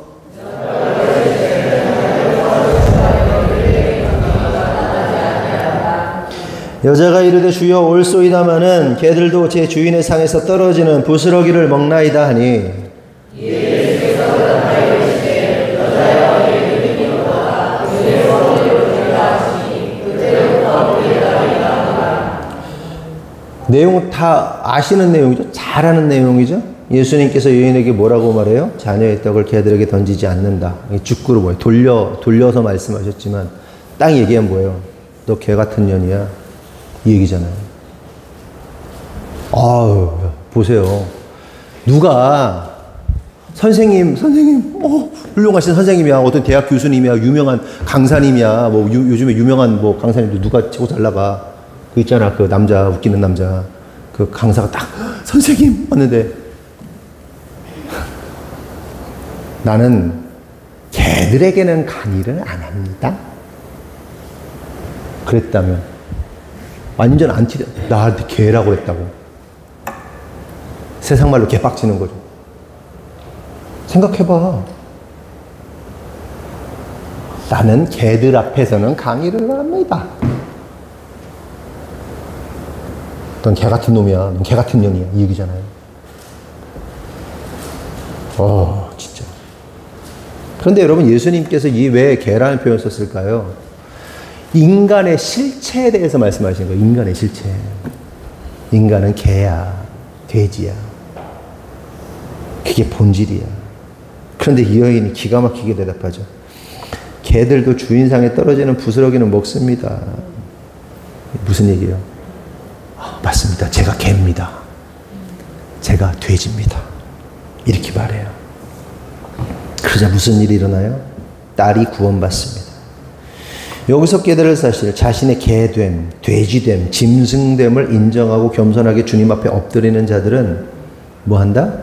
여자가 이르되 주여 올소이다마는 개들도 제 주인의 상에서 떨어지는 부스러기를 먹나이다 하니 내용 다 아시는 내용이죠. 잘 아는 내용이죠. 예수님께서 여인에게 뭐라고 말해요? 자녀의 떡을 개들에게 던지지 않는다. 죽구로 뭐예요? 돌려서 말씀하셨지만 딱 얘기한 뭐예요? 너 개 같은 년이야. 이 얘기잖아요. 보세요. 누가 선생님, 훌륭하신 선생님이야. 어떤 대학 교수님이야. 유명한 강사님이야. 뭐 요즘에 유명한 뭐 강사님도 누가 최고 잘 나가. 그 있잖아. 그 남자, 웃기는 남자. 그 강사가 딱 선생님 왔는데 나는 개들에게는 강의를 안 합니다. 그랬다면 완전 나한테 개라고 했다고. 세상 말로 개빡치는 거죠. 생각해봐. 나는 개들 앞에서는 강의를 합니다. 넌 개 같은 놈이야. 넌 개 같은 년이야. 이 얘기잖아요. 진짜. 그런데 여러분, 예수님께서 왜 개라는 표현을 썼을까요? 인간의 실체에 대해서 말씀하시는 거예요. 인간의 실체. 인간은 개야. 돼지야. 그게 본질이야. 그런데 이 여인이 기가 막히게 대답하죠. 개들도 주인상에 떨어지는 부스러기는 먹습니다. 무슨 얘기예요? 맞습니다. 제가 개입니다. 제가 돼지입니다. 이렇게 말해요. 그러자 무슨 일이 일어나요? 딸이 구원받습니다. 여기서 깨달을 사실, 자신의 개됨, 돼지됨, 짐승됨을 인정하고 겸손하게 주님 앞에 엎드리는 자들은 뭐 한다?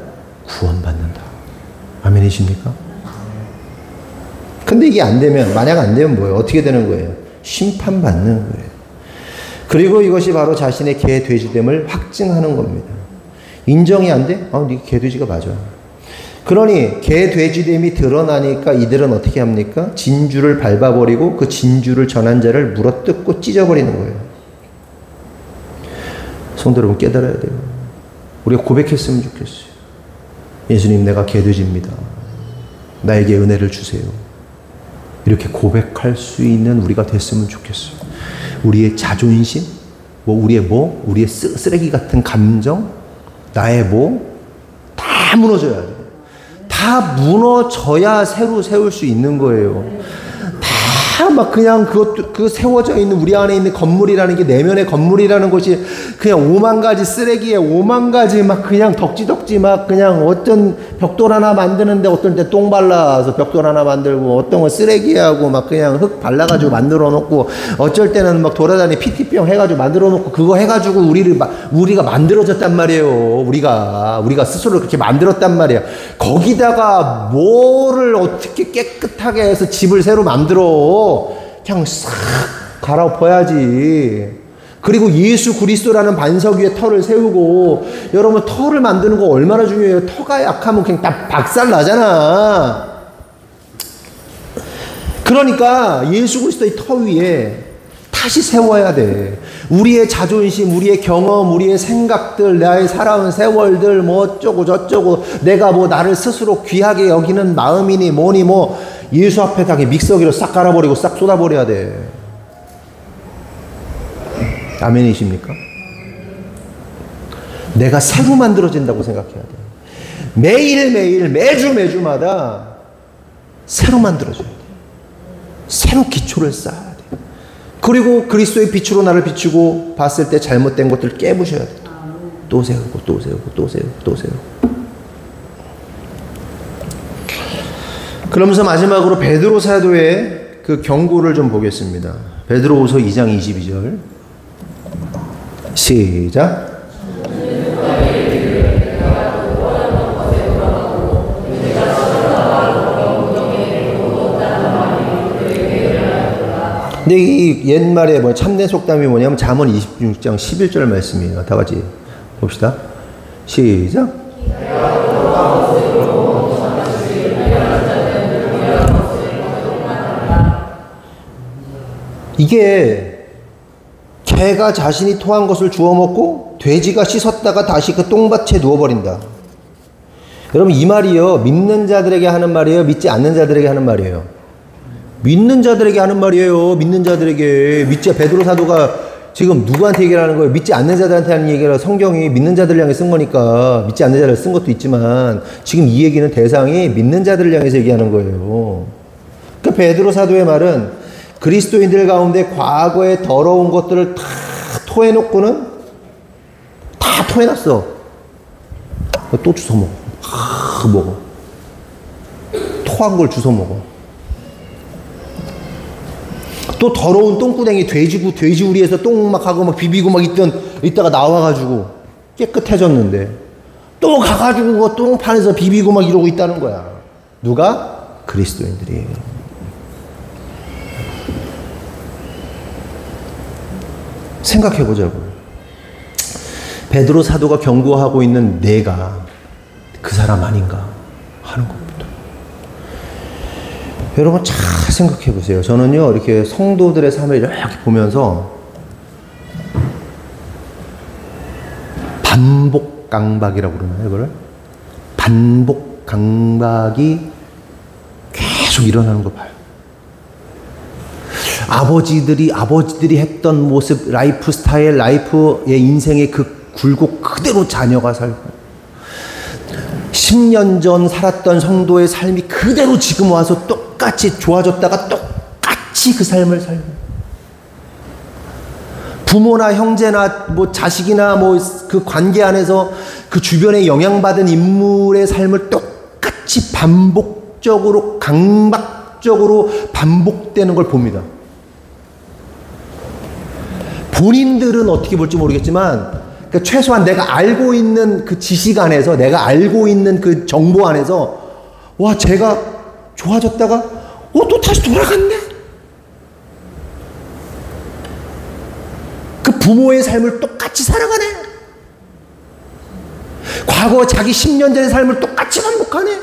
구원받는다. 아멘이십니까? 근데 이게 안 되면, 만약 안 되면 뭐예요? 어떻게 되는 거예요? 심판받는 거예요. 그리고 이것이 바로 자신의 개, 돼지됨을 확증하는 겁니다. 인정이 안 돼? 네 개, 돼지가 맞아. 그러니 개, 돼지됨이 드러나니까 이들은 어떻게 합니까? 진주를 밟아버리고 그 진주를 전한 자를 물어뜯고 찢어버리는 거예요. 성도 여러분, 깨달아야 돼요. 우리가 고백했으면 좋겠어요. 예수님, 내가 개, 돼지입니다. 나에게 은혜를 주세요. 이렇게 고백할 수 있는 우리가 됐으면 좋겠어요. 우리의 자존심, 우리의 쓰레기 같은 감정, 나의 다 무너져야 돼요. 다 무너져야 새로 세울 수 있는 거예요. 다 막 그냥 그 세워져 있는 우리 안에 있는 건물이라는 게, 내면의 건물이라는 것이 그냥 5만 가지 쓰레기에 5만 가지 막 그냥 덕지덕지 막 그냥 어떤 벽돌 하나 만드는데 어떤 때 똥 발라서 벽돌 하나 만들고, 어떤 건 쓰레기하고 막 그냥 흙 발라가지고 만들어 놓고, 어쩔 때는 막 돌아다니 PT병 해가지고 만들어 놓고, 그거 해가지고 우리가 만들어졌단 말이에요. 우리가 스스로 그렇게 만들었단 말이에요. 거기다가 뭐를 어떻게 깨끗하게 해서 집을 새로 만들어? 그냥 싹 갈아엎어야지. 그리고 예수 그리스도라는 반석 위에 터를 세우고, 여러분 터를 만드는 거 얼마나 중요해요. 터가 약하면 그냥 딱 박살 나잖아. 그러니까 예수 그리스도의 터 위에 다시 세워야 돼. 우리의 자존심, 우리의 경험, 우리의 생각들, 나의 살아온 세월들, 뭐 어쩌고 저쩌고, 내가 나를 스스로 귀하게 여기는 마음이니 뭐니 예수 앞에다 믹서기로 싹 갈아버리고 싹 쏟아버려야 돼. 아멘이십니까? 내가 새로 만들어진다고 생각해야 돼. 매일매일, 매주마다 새로 만들어져야 돼. 새로 기초를 쌓아야 돼. 그리고 그리스도의 빛으로 나를 비추고, 봤을 때 잘못된 것들을 깨부셔야 돼. 또 세우고 또 세우고 또 세우고 또 세우고. 그러면서 마지막으로 베드로 사도의 그 경고를 좀 보겠습니다. 베드로후서 2장 22절 시작. 근데 이 옛말에 참된 속담이 뭐냐면 잠언 26장 11절 말씀이에요. 다 같이 봅시다. 시작. 이게 개가 자신이 토한 것을 주워 먹고 돼지가 씻었다가 다시 그 똥밭에 누워버린다. 여러분, 이 말이요, 믿는 자들에게 하는 말이에요, 믿지 않는 자들에게 하는 말이에요? 믿는 자들에게 하는 말이에요. 믿는 자들에게. 베드로 사도가 지금 누구한테 얘기를 하는 거예요? 믿지 않는 자들한테 하는 얘기라. 성경이 믿는 자들을 향해 쓴 거니까 믿지 않는 자들을 쓴 것도 있지만, 지금 이 얘기는 대상이 믿는 자들을 향해서 얘기하는 거예요. 그러니까 베드로 사도의 말은 그리스도인들 가운데 과거에 더러운 것들을 다 토해놓고는, 다 토해놨어. 또 주워 먹어. 토한 걸 주워 먹어. 또 더러운 똥구덩이, 돼지 우리에서 똥 막 하고 막 비비고 막 있다가 나와가지고 깨끗해졌는데, 또 가가지고 그 똥판에서 비비고 막 이러고 있다는 거야. 누가? 그리스도인들이. 생각해보자고요. 베드로 사도가 경고하고 있는 내가 그 사람 아닌가 하는 겁니다. 여러분 잘 생각해보세요. 저는요, 이렇게 성도들의 삶을 이렇게 보면서 반복 강박이라고 그러나요, 이거를? 반복 강박이 계속 일어나는 거 봐요. 아버지들이 했던 모습, 라이프 스타일, 라이프의 인생의 그 굴곡 그대로 자녀가 살고, 10년 전 살았던 성도의 삶이 그대로 지금 와서 똑같이 좋아졌다가 똑같이 그 삶을 살고, 부모나 형제나 자식이나 그 관계 안에서 그 주변에 영향받은 인물의 삶을 똑같이 반복적으로, 강박적으로 반복되는 걸 봅니다. 본인들은 어떻게 볼지 모르겠지만 그러니까 최소한 내가 알고 있는 그 지식 안에서, 내가 알고 있는 그 정보 안에서, 와, 쟤가 좋아졌다가 또 다시 돌아갔네. 그 부모의 삶을 똑같이 살아가네. 과거 자기 10년 전의 삶을 똑같이 반복하네.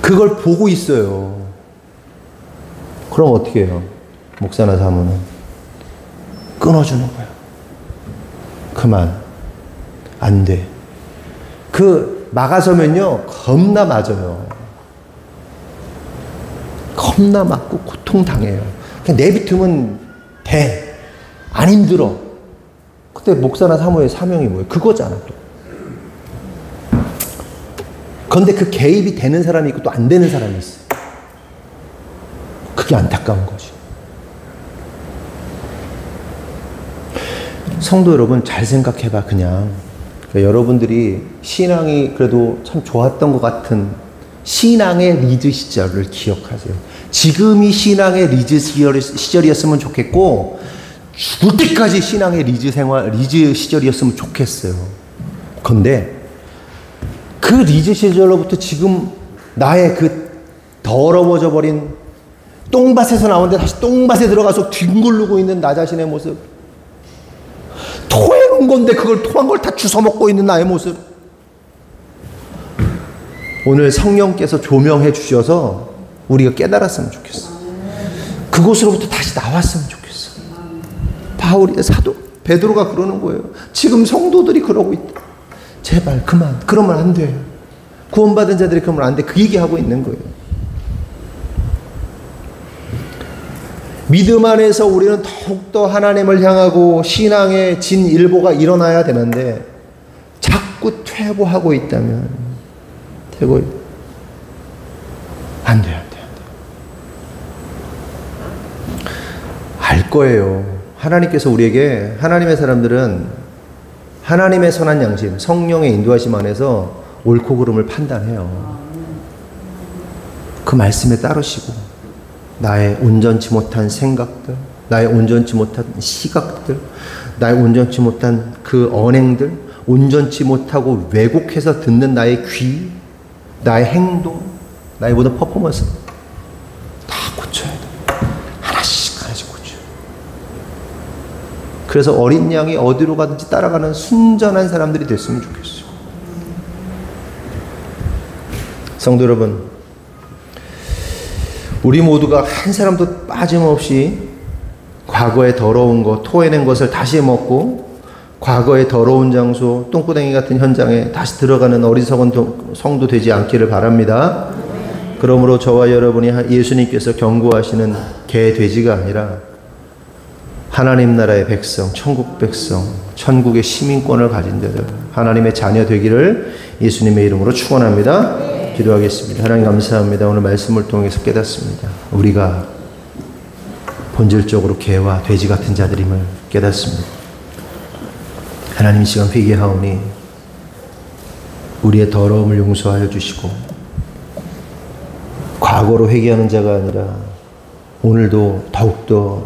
그걸 보고 있어요. 그럼 어떻게 해요? 목사나 사모는 끊어주는 거야. 그만. 안 돼. 그 막아서면요 겁나 맞아요. 겁나 맞고 고통당해요. 그냥 내비두면 돼. 안 힘들어. 그때 목사나 사모의 사명이 뭐예요? 그거잖아 또. 그런데 그 개입이 되는 사람이 있고 또 안 되는 사람이 있어요. 그게 안타까운 거지. 성도 여러분, 잘 생각해봐. 그냥 그러니까 여러분들이 신앙이 그래도 참 좋았던 것 같은 신앙의 리즈 시절을 기억하세요. 지금이 신앙의 리즈 시절이었으면 좋겠고, 죽을 때까지 신앙의 리즈 시절이었으면 좋겠어요. 그런데 그 리즈 시절로부터 지금 나의 그 더러워져 버린 똥밭에서 나오는데 다시 똥밭에 들어가서 뒹굴르고 있는 나 자신의 모습, 토해놓은 건데 그걸 토한 걸 다 주워 먹고 있는 나의 모습, 오늘 성령께서 조명해 주셔서 우리가 깨달았으면 좋겠어. 그곳으로부터 다시 나왔으면 좋겠어. 바울이, 사도 베드로가 그러는 거예요. 지금 성도들이 그러고 있다. 제발 그만. 그러면 안 돼요. 구원받은 자들이 그러면 안 돼. 그 얘기하고 있는 거예요. 믿음 안에서 우리는 더욱더 하나님을 향하고 신앙의 진일보가 일어나야 되는데, 자꾸 퇴보하고 있다면, 안 돼. 알 거예요. 하나님께서 우리에게, 하나님의 사람들은 하나님의 선한 양심, 성령의 인도하심 안에서 옳고 그름을 판단해요. 그 말씀에 따르시고, 나의 온전치 못한 생각들, 나의 온전치 못한 시각들, 나의 온전치 못한 그 언행들, 온전치 못하고 왜곡해서 듣는 나의 귀, 나의 행동, 나의 모든 퍼포먼스 다 고쳐야 돼. 하나씩 고쳐. 그래서 어린 양이 어디로 가든지 따라가는 순전한 사람들이 됐으면 좋겠어요. 성도 여러분, 우리 모두가 한 사람도 빠짐없이 과거의 더러운 것, 토해낸 것을 다시 먹고 과거의 더러운 장소, 똥구덩이 같은 현장에 다시 들어가는 어리석은 성도 되지 않기를 바랍니다. 그러므로 저와 여러분이 예수님께서 경고하시는 개, 돼지가 아니라 하나님 나라의 백성, 천국 백성, 천국의 시민권을 가진 자들, 하나님의 자녀 되기를 예수님의 이름으로 축원합니다. 기도하겠습니다. 하나님 감사합니다. 오늘 말씀을 통해서 깨닫습니다. 우리가 본질적으로 개와 돼지 같은 자들임을 깨닫습니다. 하나님, 이 시간 회개하오니 우리의 더러움을 용서하여 주시고, 과거로 회개하는 자가 아니라 오늘도 더욱더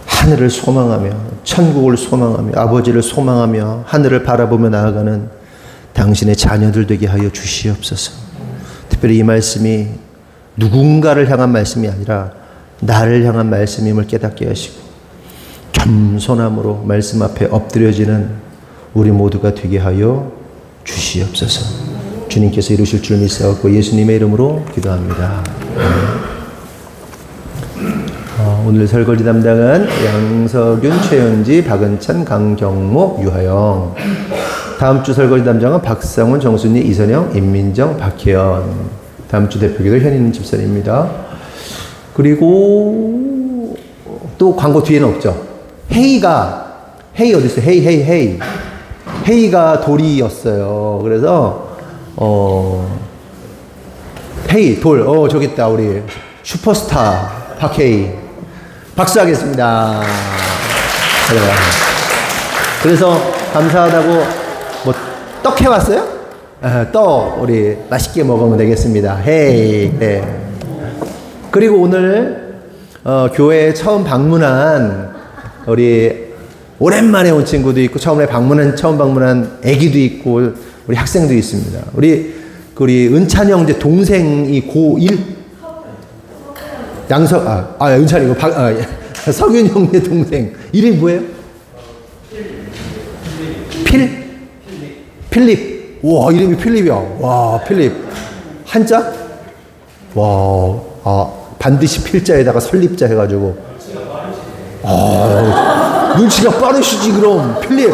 하늘을 소망하며, 천국을 소망하며, 아버지를 소망하며 하늘을 바라보며 나아가는 당신의 자녀들 되게 하여 주시옵소서. 특별히 이 말씀이 누군가를 향한 말씀이 아니라 나를 향한 말씀임을 깨닫게 하시고, 겸손함으로 말씀 앞에 엎드려지는 우리 모두가 되게 하여 주시옵소서. 주님께서 이루실 줄 믿사옵고 예수님의 이름으로 기도합니다. 오늘 설거지 담당은 양석윤, 최현지, 박은찬, 강경모, 유하영. 다음 주 설거지 담당은 박상훈, 정순희, 이선영, 임민정, 박혜연. 다음 주 대표기도 현인 집사님입니다. 그리고 또 광고 뒤에는 없죠. 헤이 어디 있어요? 헤이가 돌이었어요. 그래서 헤이 돌, 저기 있다. 우리 슈퍼스타 박헤이. 박수하겠습니다. 그래서 감사하다고 떡 해왔어요? 떡 우리 맛있게 먹으면 되겠습니다. 헤이. 네. 그리고 오늘 교회에 처음 방문한 우리 오랜만에 온 친구도 있고 처음 방문한 애기도 있고 우리 학생도 있습니다. 우리 은찬이 형제 동생이 고1 은찬이고 석윤 형제 동생 이름이 뭐예요? 필립. 와, 이름이 필립이야. 와, 필립. 한자? 와, 반드시 필자에다가 설립자 해가지고. 눈치가 빠르시지, 그럼. 필립.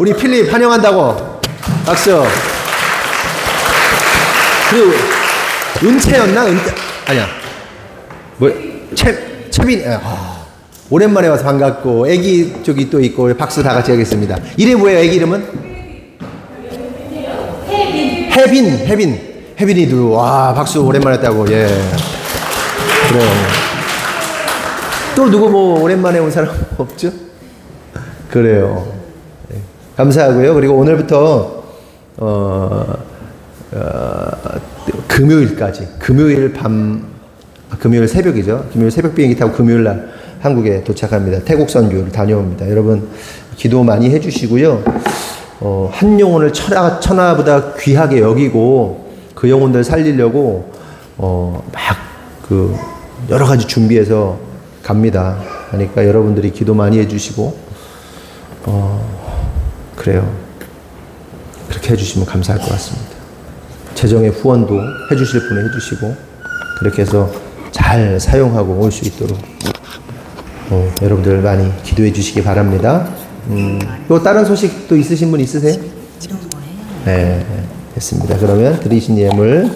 우리 필립 환영한다고. 박수. 은채였나? 아니야. 채빈. 오랜만에 와서 반갑고, 애기 쪽이 또 있고, 박수 다 같이 하겠습니다. 이름이 뭐예요, 애기 이름은? 혜빈이도, 와, 박수 오랜만에 했다고, 예. 그래요. 또 누구 오랜만에 온 사람 없죠? 그래요. 네. 감사하고요. 그리고 오늘부터, 금요일까지, 금요일 새벽이죠. 금요일 새벽 비행기 타고 금요일 날 한국에 도착합니다. 태국 선교를 다녀옵니다. 여러분, 기도 많이 해주시고요. 한 영혼을 천하보다 귀하게 여기고 그 영혼들 살리려고 여러 가지 준비해서 갑니다. 그러니까 여러분들이 기도 많이 해주시고 그래요. 그렇게 해주시면 감사할 것 같습니다. 재정의 후원도 해주실 분은 해주시고 그렇게 해서 잘 사용하고 올 수 있도록 여러분들 많이 기도해 주시기 바랍니다. 또 다른 소식 또 있으신 분 있으세요? 네, 됐습니다. 그러면 드리신 예물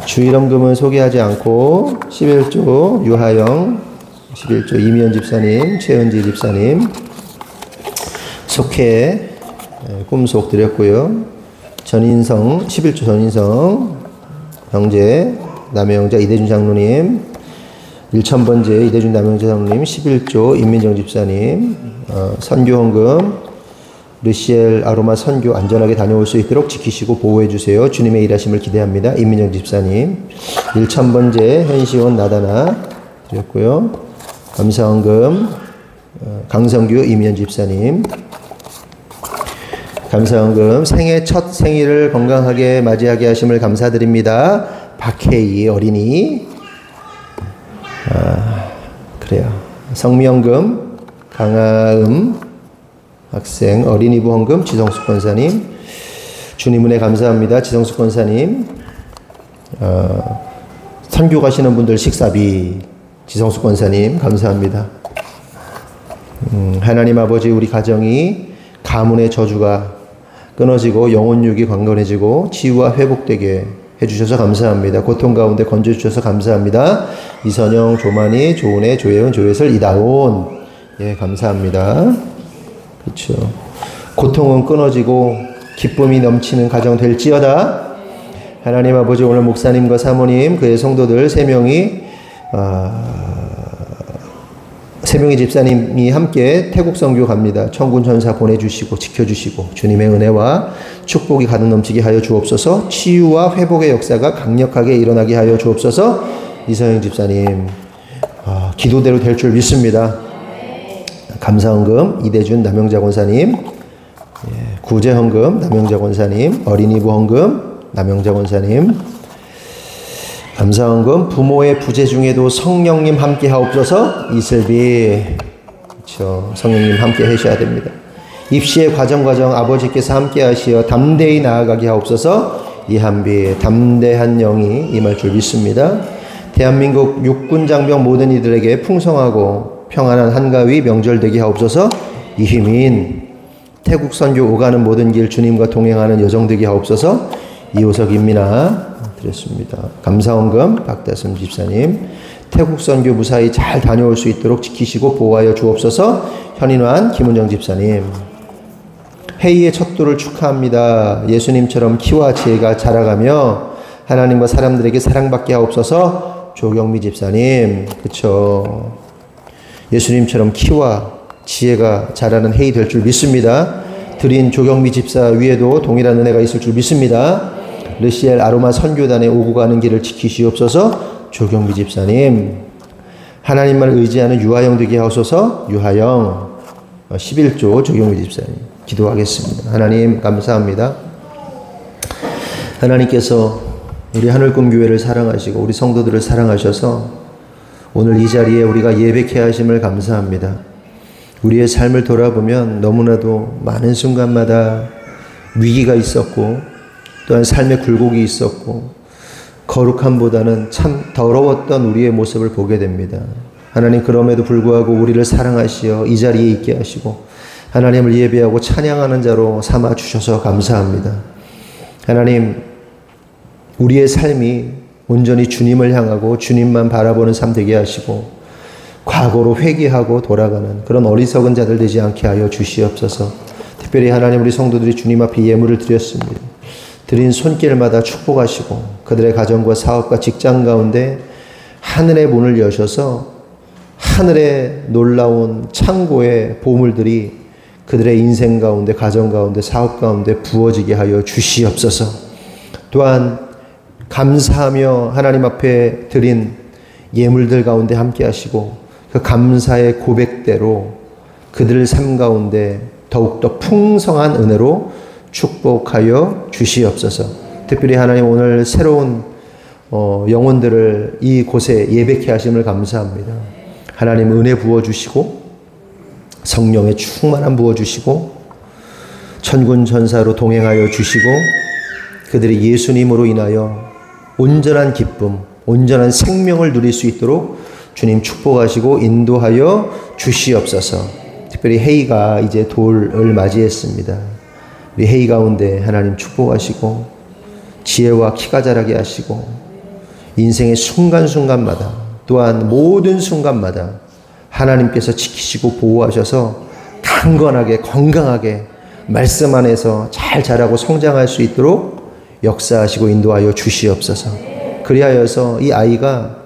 주일헌금은 소개하지 않고 11조 유하영, 11조 이미연 집사님, 최은지 집사님 속해 꿈속 드렸고요. 전인성 11조 전인성 형제 남의 형제 이대준 장로님 1000번째 이대준 남영재 장로님 11조 임민정 집사님 선교헌금 르시엘 아로마 선교 안전하게 다녀올 수 있도록 지키시고 보호해 주세요. 주님의 일하심을 기대합니다. 임민정 집사님 1000번째 현시온 나다나 드렸고요. 감사헌금 강성규 이미연 집사님 감사헌금 생애 첫 생일을 건강하게 맞이하게 하심을 감사드립니다. 박혜희 어린이 그래요. 성미헌금 강아음 학생 어린이부 헌금 지성숙 권사님 주님 은혜 감사합니다. 지성숙 권사님 선교 가시는 분들 식사비 지성숙 권사님 감사합니다. 하나님 아버지 우리 가정이 가문의 저주가 끊어지고 영혼육이 강건해지고 치유와 회복되게 해주셔서 감사합니다. 고통 가운데 건져주셔서 감사합니다. 이선영, 조만희, 조은혜, 조혜은, 조혜슬, 이다온 예 감사합니다. 그렇죠. 고통은 끊어지고 기쁨이 넘치는 가정 될지어다. 하나님 아버지 오늘 목사님과 사모님 그의 성도들 3명이 집사님이 함께 태국 선교 갑니다. 천군 천사 보내주시고 지켜주시고 주님의 은혜와 축복이 가득 넘치게 하여 주옵소서. 치유와 회복의 역사가 강력하게 일어나게 하여 주옵소서. 이서영 집사님 기도대로 될 줄 믿습니다. 감사헌금 이대준 남영자 권사님 구제헌금 남영자 권사님 어린이부 헌금 남영자 권사님 감사헌금 부모의 부재 중에도 성령님 함께 하옵소서. 이슬비 그렇죠. 성령님 함께 하셔야 됩니다. 입시의 과정 아버지께서 함께 하시어 담대히 나아가게 하옵소서. 이한비 담대한 영이 임할 줄 믿습니다. 대한민국 육군 장병 모든 이들에게 풍성하고 평안한 한가위 명절 되게 하옵소서. 이희민 태국 선교 오가는 모든 길 주님과 동행하는 여정 되게 하옵소서. 이호석 임민아 드렸습니다. 감사헌금 박다솜 집사님 태국 선교 무사히 잘 다녀올 수 있도록 지키시고 보호하여 주옵소서. 현인환 김은정 집사님 회의의 첫 돌을 축하합니다. 예수님처럼 키와 지혜가 자라가며 하나님과 사람들에게 사랑받게 하옵소서. 조경미 집사님 그쵸 예수님처럼 키와 지혜가 자라는 회의 될 줄 믿습니다. 드린 조경미 집사 위에도 동일한 은혜가 있을 줄 믿습니다. 르시엘 아로마 선교단에 오고 가는 길을 지키시옵소서. 조경미 집사님 하나님만 의지하는 유아용 되게 하소서. 유아용 11조 조경미 집사님 기도하겠습니다. 하나님 감사합니다. 하나님께서 우리 하늘꿈교회를 사랑하시고 우리 성도들을 사랑하셔서 오늘 이 자리에 우리가 예배케 하심을 감사합니다. 우리의 삶을 돌아보면 너무나도 많은 순간마다 위기가 있었고 또한 삶의 굴곡이 있었고 거룩함보다는 참 더러웠던 우리의 모습을 보게 됩니다. 하나님 그럼에도 불구하고 우리를 사랑하시어 이 자리에 있게 하시고 하나님을 예배하고 찬양하는 자로 삼아 주셔서 감사합니다. 하나님 우리의 삶이 온전히 주님을 향하고 주님만 바라보는 삶 되게 하시고 과거로 회개하고 돌아가는 그런 어리석은 자들 되지 않게 하여 주시옵소서. 특별히 하나님 우리 성도들이 주님 앞에 예물을 드렸습니다. 드린 손길마다 축복하시고 그들의 가정과 사업과 직장 가운데 하늘의 문을 여셔서 하늘의 놀라운 창고의 보물들이 그들의 인생 가운데 가정 가운데 사업 가운데 부어지게 하여 주시옵소서. 또한 감사하며 하나님 앞에 드린 예물들 가운데 함께 하시고 그 감사의 고백대로 그들 삶 가운데 더욱더 풍성한 은혜로 축복하여 주시옵소서. 특별히 하나님 오늘 새로운 영혼들을 이곳에 예배케 하심을 감사합니다. 하나님 은혜 부어주시고 성령의 충만함 부어주시고 천군 천사로 동행하여 주시고 그들이 예수님으로 인하여 온전한 기쁨, 온전한 생명을 누릴 수 있도록 주님 축복하시고 인도하여 주시옵소서. 특별히 회의가 이제 돌을 맞이했습니다. 우리 회의 가운데 하나님 축복하시고 지혜와 키가 자라게 하시고 인생의 순간순간마다 또한 모든 순간마다 하나님께서 지키시고 보호하셔서 강건하게 건강하게 말씀 안에서 잘 자라고 성장할 수 있도록 역사하시고 인도하여 주시옵소서. 그리하여서 이 아이가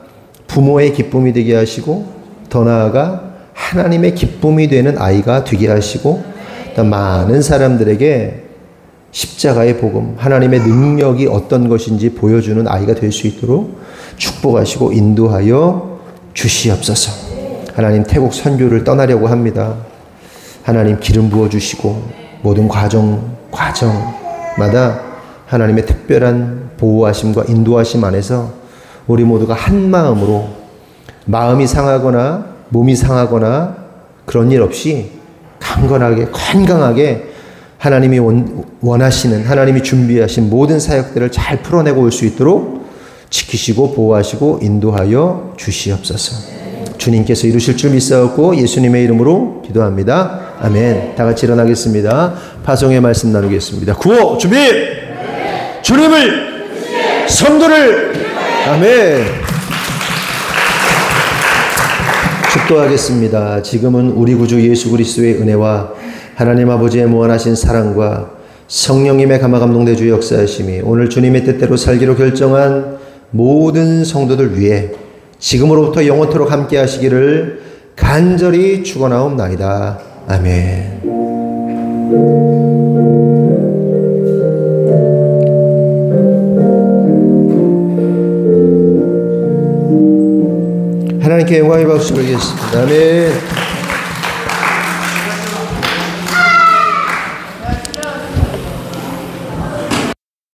부모의 기쁨이 되게 하시고 더 나아가 하나님의 기쁨이 되는 아이가 되게 하시고 또 많은 사람들에게 십자가의 복음, 하나님의 능력이 어떤 것인지 보여주는 아이가 될 수 있도록 축복하시고 인도하여 주시옵소서. 하나님 태국 선교를 떠나려고 합니다. 하나님 기름 부어주시고 모든 과정마다 하나님의 특별한 보호하심과 인도하심 안에서 우리 모두가 한 마음으로 마음이 상하거나 몸이 상하거나 그런 일 없이 강건하게 건강하게 하나님이 원하시는 하나님이 준비하신 모든 사역들을 잘 풀어내고 올 수 있도록 지키시고 보호하시고 인도하여 주시옵소서. 주님께서 이루실 줄 믿사옵고 예수님의 이름으로 기도합니다. 아멘. 다 같이 일어나겠습니다. 파송의 말씀 나누겠습니다. 구호 준비. 주님을 성도를 아멘. 축도하겠습니다. 지금은 우리 구주 예수 그리스도의 은혜와 하나님 아버지의 무한하신 사랑과 성령님의 감화감동대주 역사하심이 오늘 주님의 뜻대로 살기로 결정한 모든 성도들 위해 지금으로부터 영원토록 함께 하시기를 간절히 축원하옵나이다. 아멘. 하나님께 영광의 박수 드리겠습니다. 아멘.